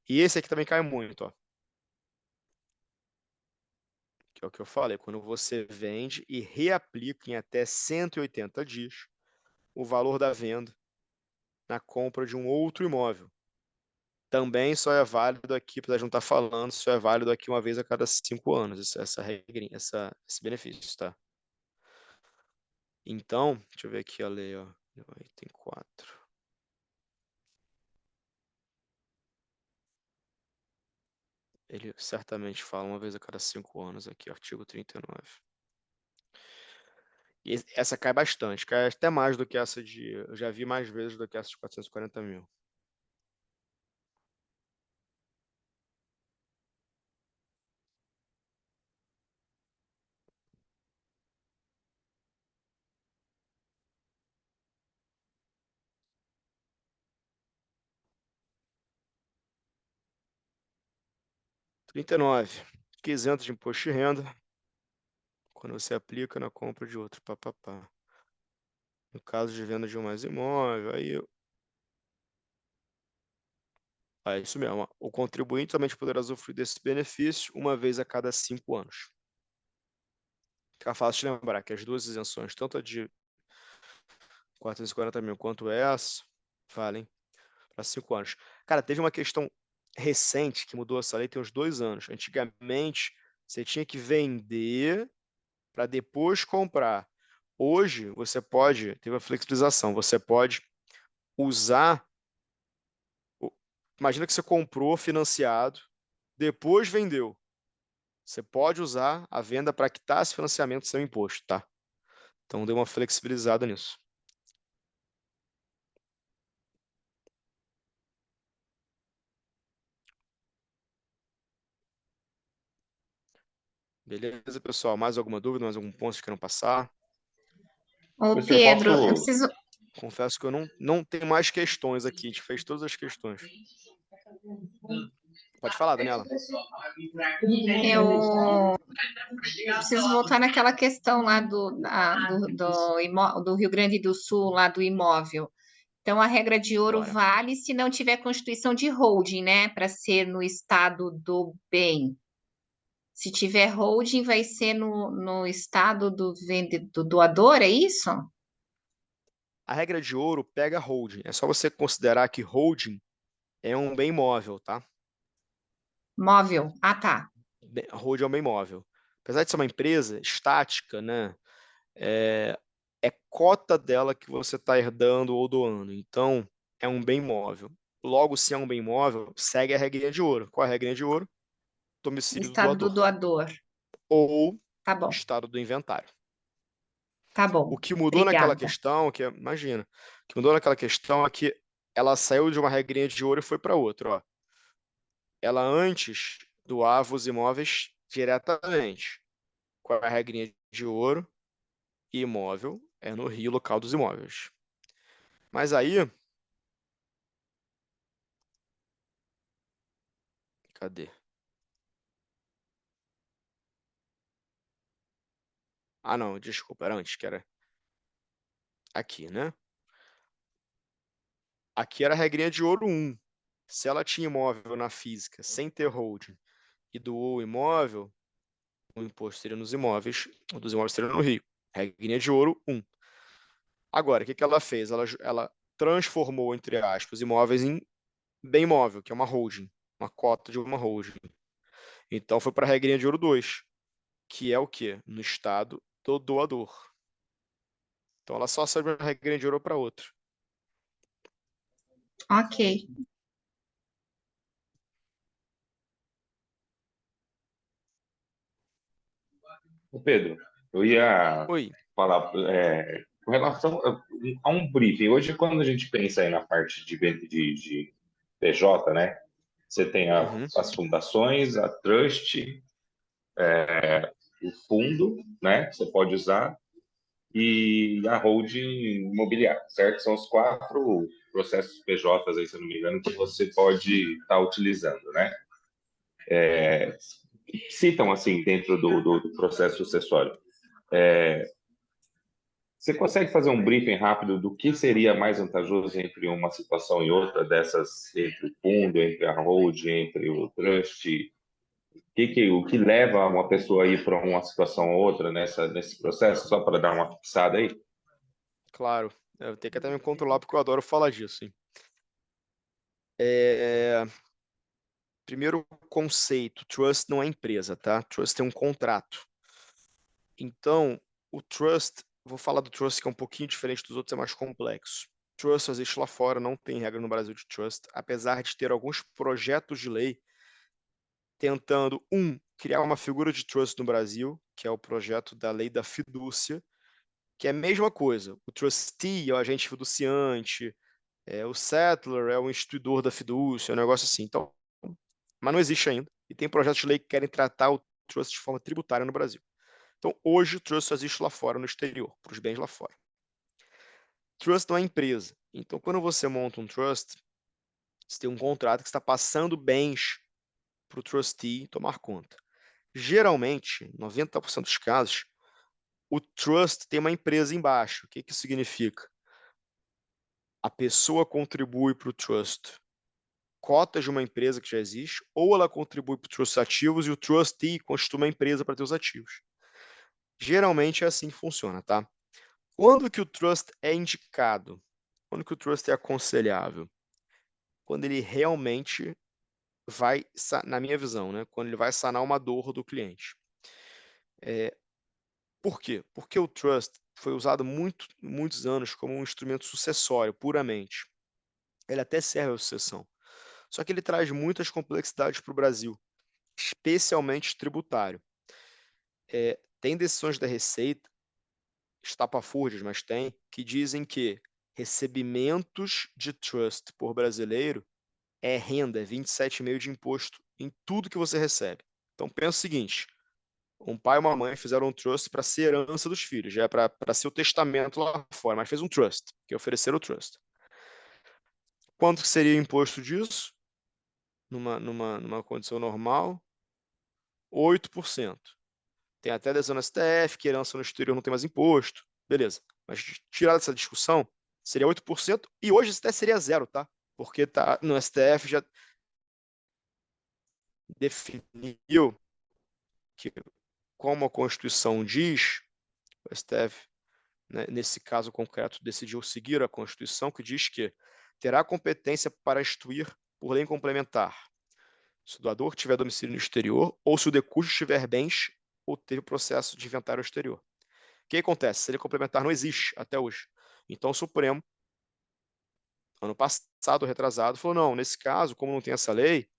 S1: E esse aqui também cai muito, ó. Que é o que eu falei, quando você vende e reaplica em até 180 dias o valor da venda na compra de um outro imóvel. Também só é válido aqui, apesar de não estar falando, só é válido aqui uma vez a cada 5 anos, essa regrinha, esse benefício, tá? Então, deixa eu ver aqui a lei, ó. Item 4. Ele certamente fala uma vez a cada 5 anos aqui, artigo 39. E essa cai bastante, cai até mais do que essa de... Eu já vi mais vezes do que essa de 440 mil. Trinta e nove. Que isento de imposto de renda quando você aplica na compra de outro, papapá. No caso de venda de um mais imóvel, aí é isso mesmo. O contribuinte somente poderá usufruir desse benefício uma vez a cada 5 anos. Fica fácil de lembrar que as duas isenções, tanto a de 440 mil quanto essa, valem para 5 anos. Cara, teve uma questão recente que mudou essa lei tem uns 2 anos. Antigamente, você tinha que vender para depois comprar. Hoje, você pode, teve a flexibilização, você pode usar. Imagina que você comprou financiado, depois vendeu. Você pode usar a venda para quitar esse financiamento sem imposto, tá? Então deu uma flexibilizada nisso. Beleza, pessoal? Mais alguma dúvida, mais algum ponto que queiram passar?
S4: Ô,
S3: Professor,
S4: Pedro, eu
S3: posso.
S4: preciso.
S1: Confesso que eu não tenho mais questões aqui. A gente fez todas as questões. Pode falar, Daniela.
S4: Eu preciso voltar naquela questão lá do Rio Grande do Sul, lá do imóvel. Então, a regra de ouro
S1: Bora.
S4: vale se não tiver constituição de holding, né? Para ser no estado do bem. Se tiver holding, vai ser no estado do doador, é isso?
S1: A regra de ouro pega holding. É só você considerar que holding é um bem móvel, tá?
S4: Móvel. Ah, tá.
S1: Holding é um bem móvel. Apesar de ser uma empresa estática, né? É cota dela que você está herdando ou doando. Então, é um bem móvel. Logo, se é um bem móvel, segue a regrinha de ouro. Qual é a regrinha de ouro? Domicílio do
S4: Estado do
S1: doador.
S4: doador.
S1: Ou
S4: Tá bom.
S1: estado do inventário.
S4: Tá
S1: O
S4: bom.
S1: que mudou naquela
S4: Obrigada.
S1: questão, imagina, o que mudou naquela questão é que ela saiu de uma regrinha de ouro e foi para outra, ó. Ela antes doava os imóveis diretamente. Qual é a regrinha de ouro? Imóvel é no RI local dos imóveis. Mas aí, cadê? Ah, não, desculpa, era antes, que era aqui, né? Aqui era a regrinha de ouro 1. Se ela tinha imóvel na física sem ter holding e doou o imóvel, o imposto seria nos imóveis, o dos imóveis seria no Rio. Regrinha de ouro 1. Agora, o que ela fez? Ela transformou, entre aspas, imóveis em bem móvel, que é uma holding, uma cota de uma holding. Então foi para a regrinha de ouro 2, que é o quê? No estado do doador. Então ela só serve a regrinha de ouro para outra.
S4: Ok.
S3: Ô, Pedro, eu ia
S1: Oi.
S3: falar com relação a um briefing. Hoje, quando a gente pensa aí na parte de PJ, né? Você tem
S1: Uhum.
S3: as fundações, a trust, o fundo, né? Que você pode usar, e a holding imobiliária, certo? São os 4 processos PJs aí, se eu não me engano, que você pode estar utilizando, né? Citam assim dentro do processo sucessório. Você consegue fazer um briefing rápido do que seria mais vantajoso entre uma situação e outra dessas, entre o fundo, entre a holding, entre o trust? O que leva uma pessoa a ir para uma situação ou outra nesse processo, só para dar uma fixada aí?
S1: Claro. Eu tenho que até me controlar porque eu adoro falar disso, hein? É... Primeiro conceito, trust não é empresa, tá? Trust é um contrato. Então, o trust, vou falar do trust que é um pouquinho diferente dos outros, é mais complexo. Trust existe lá fora, não tem regra no Brasil de trust, apesar de ter alguns projetos de lei tentando, criar uma figura de trust no Brasil, que é o projeto da lei da fidúcia, que é a mesma coisa. O trustee é o agente fiduciante, o settler é o instituidor da fidúcia, é um negócio assim. Então, mas não existe ainda. E tem projetos de lei que querem tratar o trust de forma tributária no Brasil. Então, hoje, o trust só existe lá fora, no exterior, para os bens lá fora. Trust não é empresa. Então, quando você monta um trust, você tem um contrato que está passando bens para o trustee tomar conta. Geralmente, 90% dos casos, o trust tem uma empresa embaixo. O que isso significa? A pessoa contribui para o trust cotas de uma empresa que já existe, ou ela contribui para os trust ativos e o trustee constitui uma empresa para ter os ativos. Geralmente é assim que funciona, tá? Quando que o trust é indicado? Quando que o trust é aconselhável? Quando ele realmente vai, na minha visão, né? Quando ele vai sanar uma dor do cliente. Por quê? Porque o trust foi usado muitos anos como um instrumento sucessório, puramente. Ele até serve à sucessão. Só que ele traz muitas complexidades para o Brasil, especialmente tributário. Tem decisões da Receita, estapafúrdias, mas tem, que dizem que recebimentos de trust por brasileiro é renda, é 27,5% de imposto em tudo que você recebe. Então pensa o seguinte, um pai e uma mãe fizeram um trust para ser herança dos filhos, já é para ser o testamento lá fora, mas fez um trust, que ofereceram o trust. Quanto que seria o imposto disso? Numa condição normal? 8%. Tem até adesão no STF, que herança no exterior não tem mais imposto. Beleza. Mas tirada essa discussão, seria 8%, e hoje isso até seria zero, tá? Porque tá, no STF já definiu que, como a Constituição diz, o STF, né, nesse caso concreto, decidiu seguir a Constituição, que diz que terá competência para instruir por lei complementar, se o doador tiver domicílio no exterior ou se o decúbito tiver bens ou teve processo de inventário exterior. O que acontece? Se lei complementar não existe até hoje. Então o Supremo, ano passado, retrasado, falou, não, nesse caso, como não tem essa lei,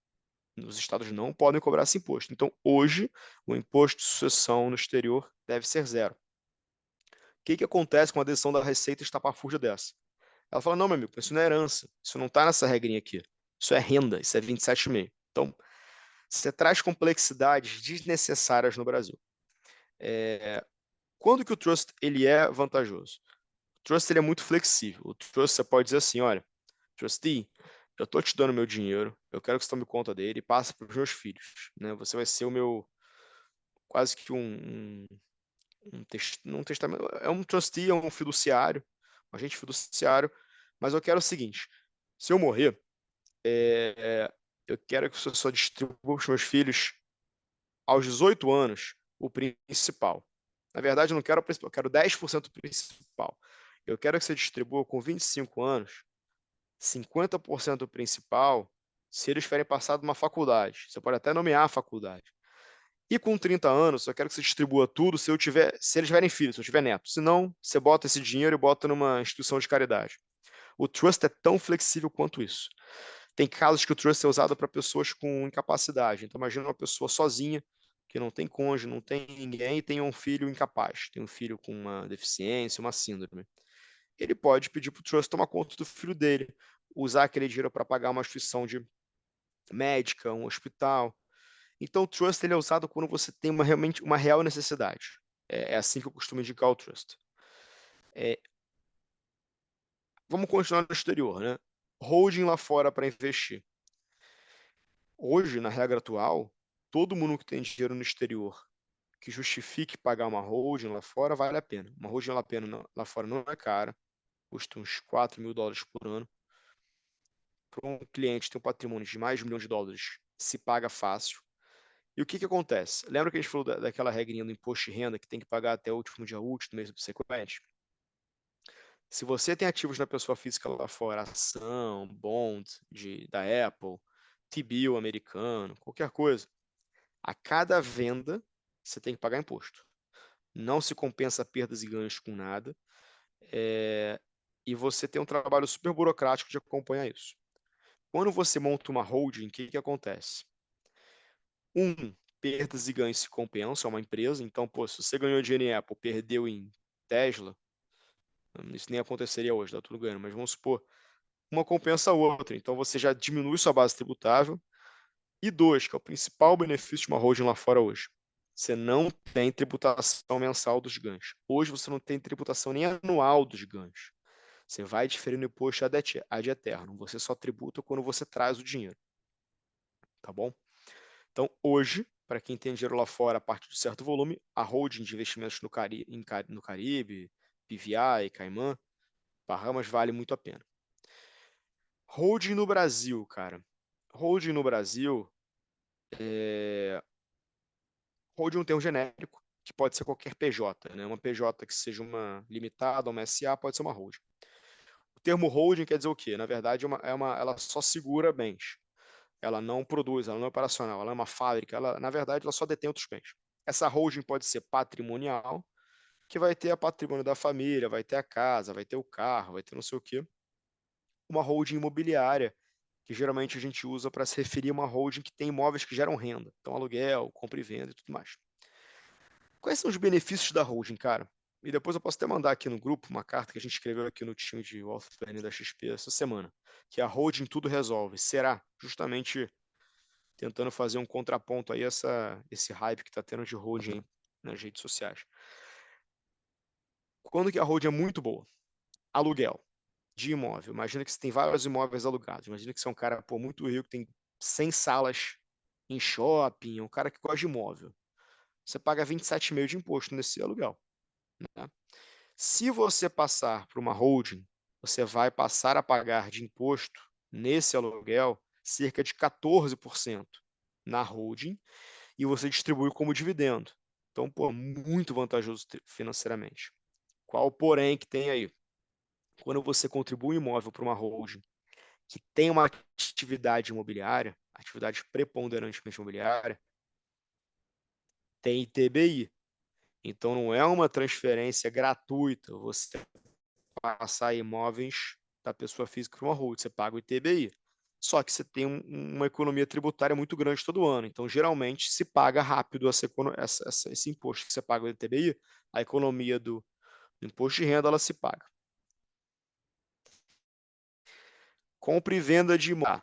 S1: os estados não podem cobrar esse imposto. Então, hoje, o imposto de sucessão no exterior deve ser zero. O que acontece com a decisão da Receita estapafúrdia dessa? Ela fala, não, meu amigo, isso não é herança, isso não está nessa regrinha aqui. Isso é renda, isso é 27,5. Então, você traz complexidades desnecessárias no Brasil. Quando que o trust ele é vantajoso? O trust ele é muito flexível. O trust você pode dizer assim, olha, trustee, eu estou te dando meu dinheiro, eu quero que você tome conta dele e passe para os meus filhos. Né? Você vai ser o meu, quase que um testamento, é um trustee, é um fiduciário, um agente fiduciário, mas eu quero o seguinte, se eu morrer, eu quero que você só distribua para os meus filhos aos 18 anos o principal. Na verdade, eu não quero o principal, eu quero 10% do principal. Eu quero que você distribua com 25 anos 50% do principal se eles tiverem passado uma faculdade. Você pode até nomear a faculdade. E com 30 anos, eu quero que você distribua tudo se eles tiverem filhos, se eu tiver neto. Se não, você bota esse dinheiro e bota numa instituição de caridade. O trust é tão flexível quanto isso. Tem casos que o trust é usado para pessoas com incapacidade. Então, imagina uma pessoa sozinha, que não tem cônjuge, não tem ninguém, e tem um filho incapaz, tem um filho com uma deficiência, uma síndrome. Ele pode pedir para o trust tomar conta do filho dele, usar aquele dinheiro para pagar uma instituição de médica, um hospital. Então, o trust ele é usado quando você tem realmente uma real necessidade. É assim que eu costumo indicar o trust. Vamos continuar no exterior, né? Holding lá fora para investir. Hoje, na regra atual, todo mundo que tem dinheiro no exterior que justifique pagar uma holding lá fora vale a pena. Uma holding lá fora não é cara, custa uns $4.000 por ano. Para um cliente que tem um patrimônio de mais de $1 milhão, se paga fácil. E o que acontece? Lembra que a gente falou daquela regrinha do imposto de renda que tem que pagar até o último dia útil do mês subsequente? Se você tem ativos na pessoa física lá fora, ação, bond da Apple, T-bill americano, qualquer coisa, a cada venda você tem que pagar imposto. Não se compensa perdas e ganhos com nada. E você tem um trabalho super burocrático de acompanhar isso. Quando você monta uma holding, o que acontece? Perdas e ganhos se compensam, é uma empresa. Então, se você ganhou dinheiro em Apple, perdeu em Tesla, isso nem aconteceria hoje, tá tudo ganhando, mas vamos supor, uma compensa a outra. Então, você já diminui sua base tributável. E 2, que é o principal benefício de uma holding lá fora hoje. Você não tem tributação mensal dos ganhos. Hoje você não tem tributação nem anual dos ganhos. Você vai diferindo o imposto ad eterno. Você só tributa quando você traz o dinheiro. Tá bom? Então, hoje, para quem tem dinheiro lá fora a partir de certo volume, a holding de investimentos no Caribe, PVI, Caimã, Bahamas vale muito a pena. Holding no Brasil, cara. Holding no Brasil holding é um termo genérico, que pode ser qualquer PJ, né? Uma PJ que seja uma limitada, uma SA, pode ser uma holding. O termo holding quer dizer o quê? Na verdade, ela só segura bens. Ela não produz, ela não é operacional, ela é uma fábrica, na verdade, ela só detém outros bens. Essa holding pode ser patrimonial, que vai ter a patrimônio da família, vai ter a casa, vai ter o carro, vai ter não sei o quê. Uma holding imobiliária, que geralmente a gente usa para se referir a uma holding que tem imóveis que geram renda. Então, aluguel, compra e venda e tudo mais. Quais são os benefícios da holding, cara? E depois eu posso até mandar aqui no grupo uma carta que a gente escreveu aqui no time de Wealth Planning da XP essa semana, que é a holding tudo resolve. Será justamente tentando fazer um contraponto aí a esse hype que está tendo de holding nas redes sociais. Quando que a holding é muito boa? Aluguel de imóvel. Imagina que você tem vários imóveis alugados. Imagina que você é um cara muito rico, tem 100 salas em shopping, é um cara que gosta de imóvel. Você paga 27,5% de imposto nesse aluguel. Né? Se você passar para uma holding, você vai passar a pagar de imposto nesse aluguel cerca de 14% na holding e você distribui como dividendo. Então, pô, muito vantajoso financeiramente. Qual o porém que tem aí? Quando você contribui um imóvel para uma holding que tem uma atividade imobiliária, atividade preponderantemente imobiliária, tem ITBI. Então, não é uma transferência gratuita você passar imóveis da pessoa física para uma holding, você paga o ITBI. Só que você tem uma economia tributária muito grande todo ano. Então, geralmente, se paga rápido esse imposto que você paga o ITBI, a economia do imposto de renda, ela se paga. Compra e venda de imóvel.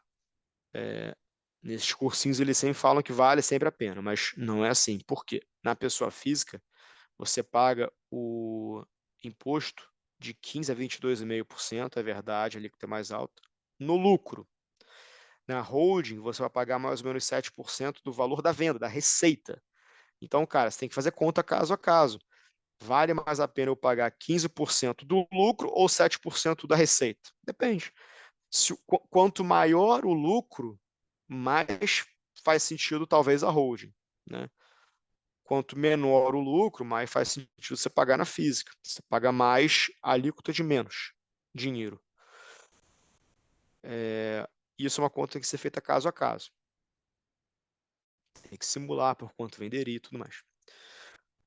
S1: Nesses cursinhos, eles sempre falam que vale sempre a pena, mas não é assim. Por quê? Na pessoa física, você paga o imposto de 15% a 22,5%, é verdade, ali que é mais alto, no lucro. Na holding, você vai pagar mais ou menos 7% do valor da venda, da receita. Então, cara, você tem que fazer conta caso a caso. Vale mais a pena eu pagar 15% do lucro ou 7% da receita? Depende. Quanto maior o lucro, mais faz sentido talvez a holding, né? Quanto menor o lucro, mais faz sentido você pagar na física. Você paga mais, a alíquota de menos dinheiro. Isso é uma conta que tem que ser feita caso a caso. Tem que simular por quanto venderia e tudo mais.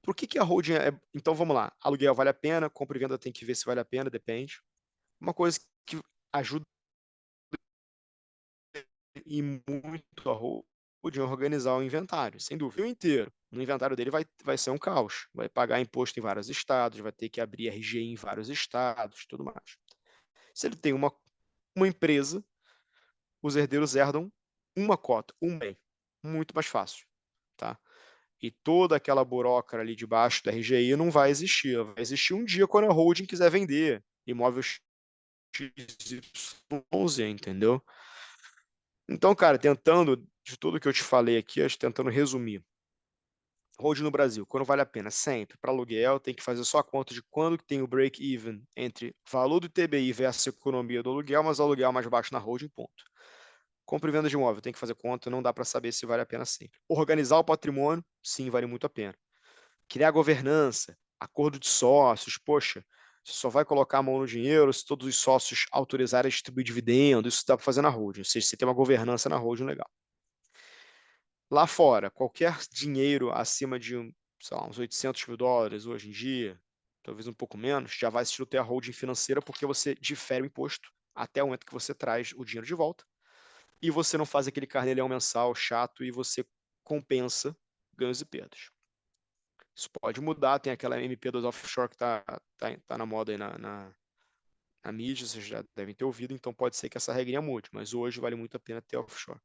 S1: Por que a holding é... Então vamos lá. Aluguel vale a pena, compra e venda tem que ver se vale a pena, depende. Uma coisa que ajuda e muito a holding é organizar o inventário, sem dúvida. O inteiro. No inventário dele vai ser um caos. Vai pagar imposto em vários estados, vai ter que abrir RGI em vários estados, tudo mais. Se ele tem uma empresa, os herdeiros herdam uma cota, um bem. Muito mais fácil, tá? E toda aquela burocracia ali debaixo da RGI não vai existir. Vai existir um dia quando a holding quiser vender imóvel XYZ, entendeu? Então, cara, tentando, de tudo que eu te falei aqui, tentando resumir. Holding no Brasil, quando vale a pena? Sempre. Para aluguel, tem que fazer só a conta de quando que tem o break-even entre valor do TBI versus economia do aluguel, mas o aluguel mais baixo na holding, ponto. Compra e venda de imóvel, tem que fazer conta, não dá para saber se vale a pena sempre. Organizar o patrimônio, sim, vale muito a pena. Criar governança, acordo de sócios, poxa, você só vai colocar a mão no dinheiro se todos os sócios autorizarem a distribuir dividendo, isso dá para fazer na holding, ou seja, você tem uma governança na holding legal. Lá fora, qualquer dinheiro acima de, sei lá, uns $800 mil hoje em dia, talvez um pouco menos, já vai assistir ter a holding financeira porque você difere o imposto até o momento que você traz o dinheiro de volta e você não faz aquele carnê-leão mensal chato e você compensa ganhos e perdas. Isso pode mudar, tem aquela MP dos offshore que tá na moda aí na mídia, vocês já devem ter ouvido, então pode ser que essa regrinha mude, mas hoje vale muito a pena ter offshore.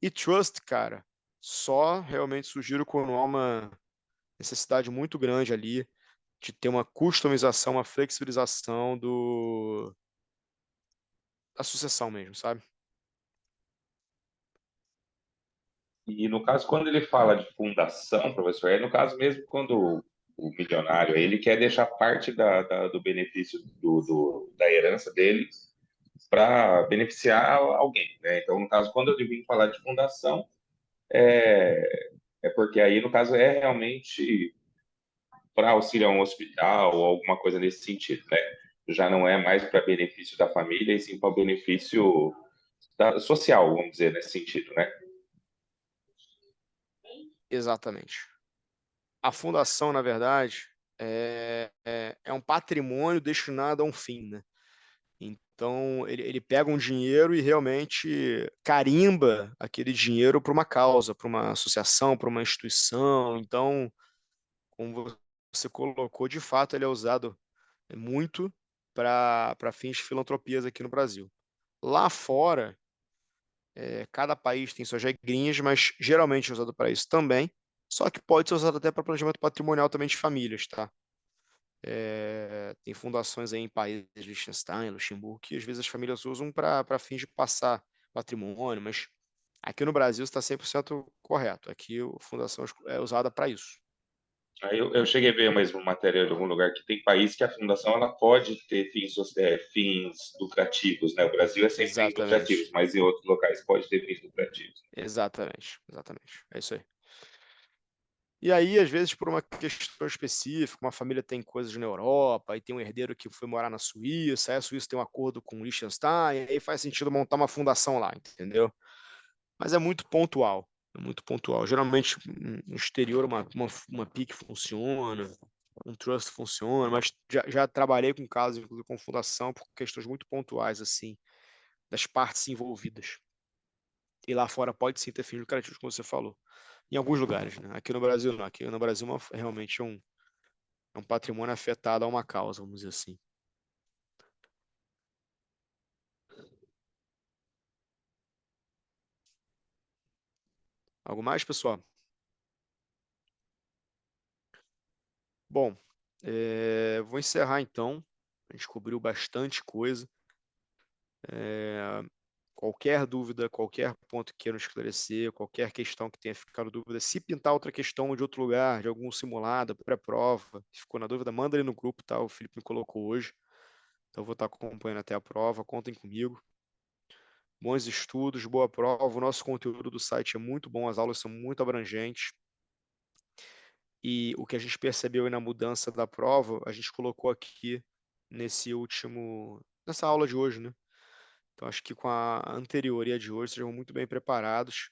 S1: E trust, cara, só realmente sugiro quando há uma necessidade muito grande ali de ter uma customização, uma flexibilização da sucessão mesmo, sabe?
S3: E no caso, quando ele fala de fundação, professor, é no caso mesmo quando o milionário ele quer deixar parte do benefício da herança dele para beneficiar alguém, né? Então, no caso, quando eu vim falar de fundação, é porque aí, no caso, é realmente para auxiliar um hospital ou alguma coisa nesse sentido, né? Já não é mais para benefício da família, e sim para benefício social, vamos dizer, nesse sentido, né?
S1: Exatamente. A fundação, na verdade, é um patrimônio destinado a um fim, né? Então, ele pega um dinheiro e realmente carimba aquele dinheiro para uma causa, para uma associação, para uma instituição. Então, como você colocou, de fato, ele é usado muito para fins de filantropias aqui no Brasil. Lá fora, cada país tem suas regrinhas, mas geralmente é usado para isso também. Só que pode ser usado até para planejamento patrimonial também de famílias, tá? Tem fundações aí em países de Liechtenstein, Luxemburgo, que às vezes as famílias usam para fins de passar patrimônio, mas aqui no Brasil está 100% correto. Aqui a fundação é usada para isso.
S3: Aí eu cheguei a ver mesmo matéria em algum lugar que tem país que a fundação ela pode ter fins lucrativos, né? O Brasil é sem fins lucrativos,
S1: Exatamente.
S3: mas em outros locais pode ter fins lucrativos.
S1: Exatamente. Exatamente. É isso aí. E aí, às vezes, por uma questão específica, uma família tem coisas na Europa, e tem um herdeiro que foi morar na Suíça, aí a Suíça tem um acordo com o Liechtenstein, aí faz sentido montar uma fundação lá, entendeu? Mas é muito pontual. É muito pontual. Geralmente, no exterior, uma PIC funciona, um trust funciona, mas já trabalhei com casos, inclusive com fundação, por questões muito pontuais, assim, das partes envolvidas. E lá fora pode sim ter fins lucrativos, como você falou. Em alguns lugares, né? Aqui no Brasil não. Aqui no Brasil realmente é um patrimônio afetado a uma causa, vamos dizer assim. Algo mais, pessoal? Bom, vou encerrar então. A gente cobriu bastante coisa. Qualquer dúvida, qualquer ponto que queiram esclarecer, qualquer questão que tenha ficado dúvida, se pintar outra questão de outro lugar, de algum simulado, pré-prova, ficou na dúvida, manda ali no grupo, tá? O Felipe me colocou hoje. Então eu vou estar acompanhando até a prova, contem comigo. Bons estudos, boa prova. O nosso conteúdo do site é muito bom, as aulas são muito abrangentes. E o que a gente percebeu aí na mudança da prova, a gente colocou aqui nessa aula de hoje, né? Então acho que com a anterior e a de hoje sejam muito bem preparados.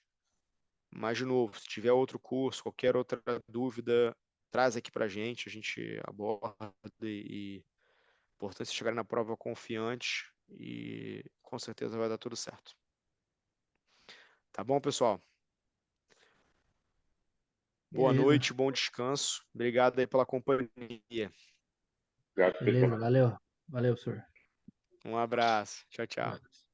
S1: Mas, de novo, se tiver outro curso, qualquer outra dúvida, traz aqui para a gente aborda e é importante chegar na prova confiante e com certeza vai dar tudo certo. Tá bom, pessoal? Boa
S2: Beleza,
S1: noite, bom descanso. Obrigado aí pela companhia.
S3: Obrigado, pessoal.
S2: beleza, valeu. Valeu, senhor.
S1: Um abraço. Tchau, tchau.
S2: Abraço.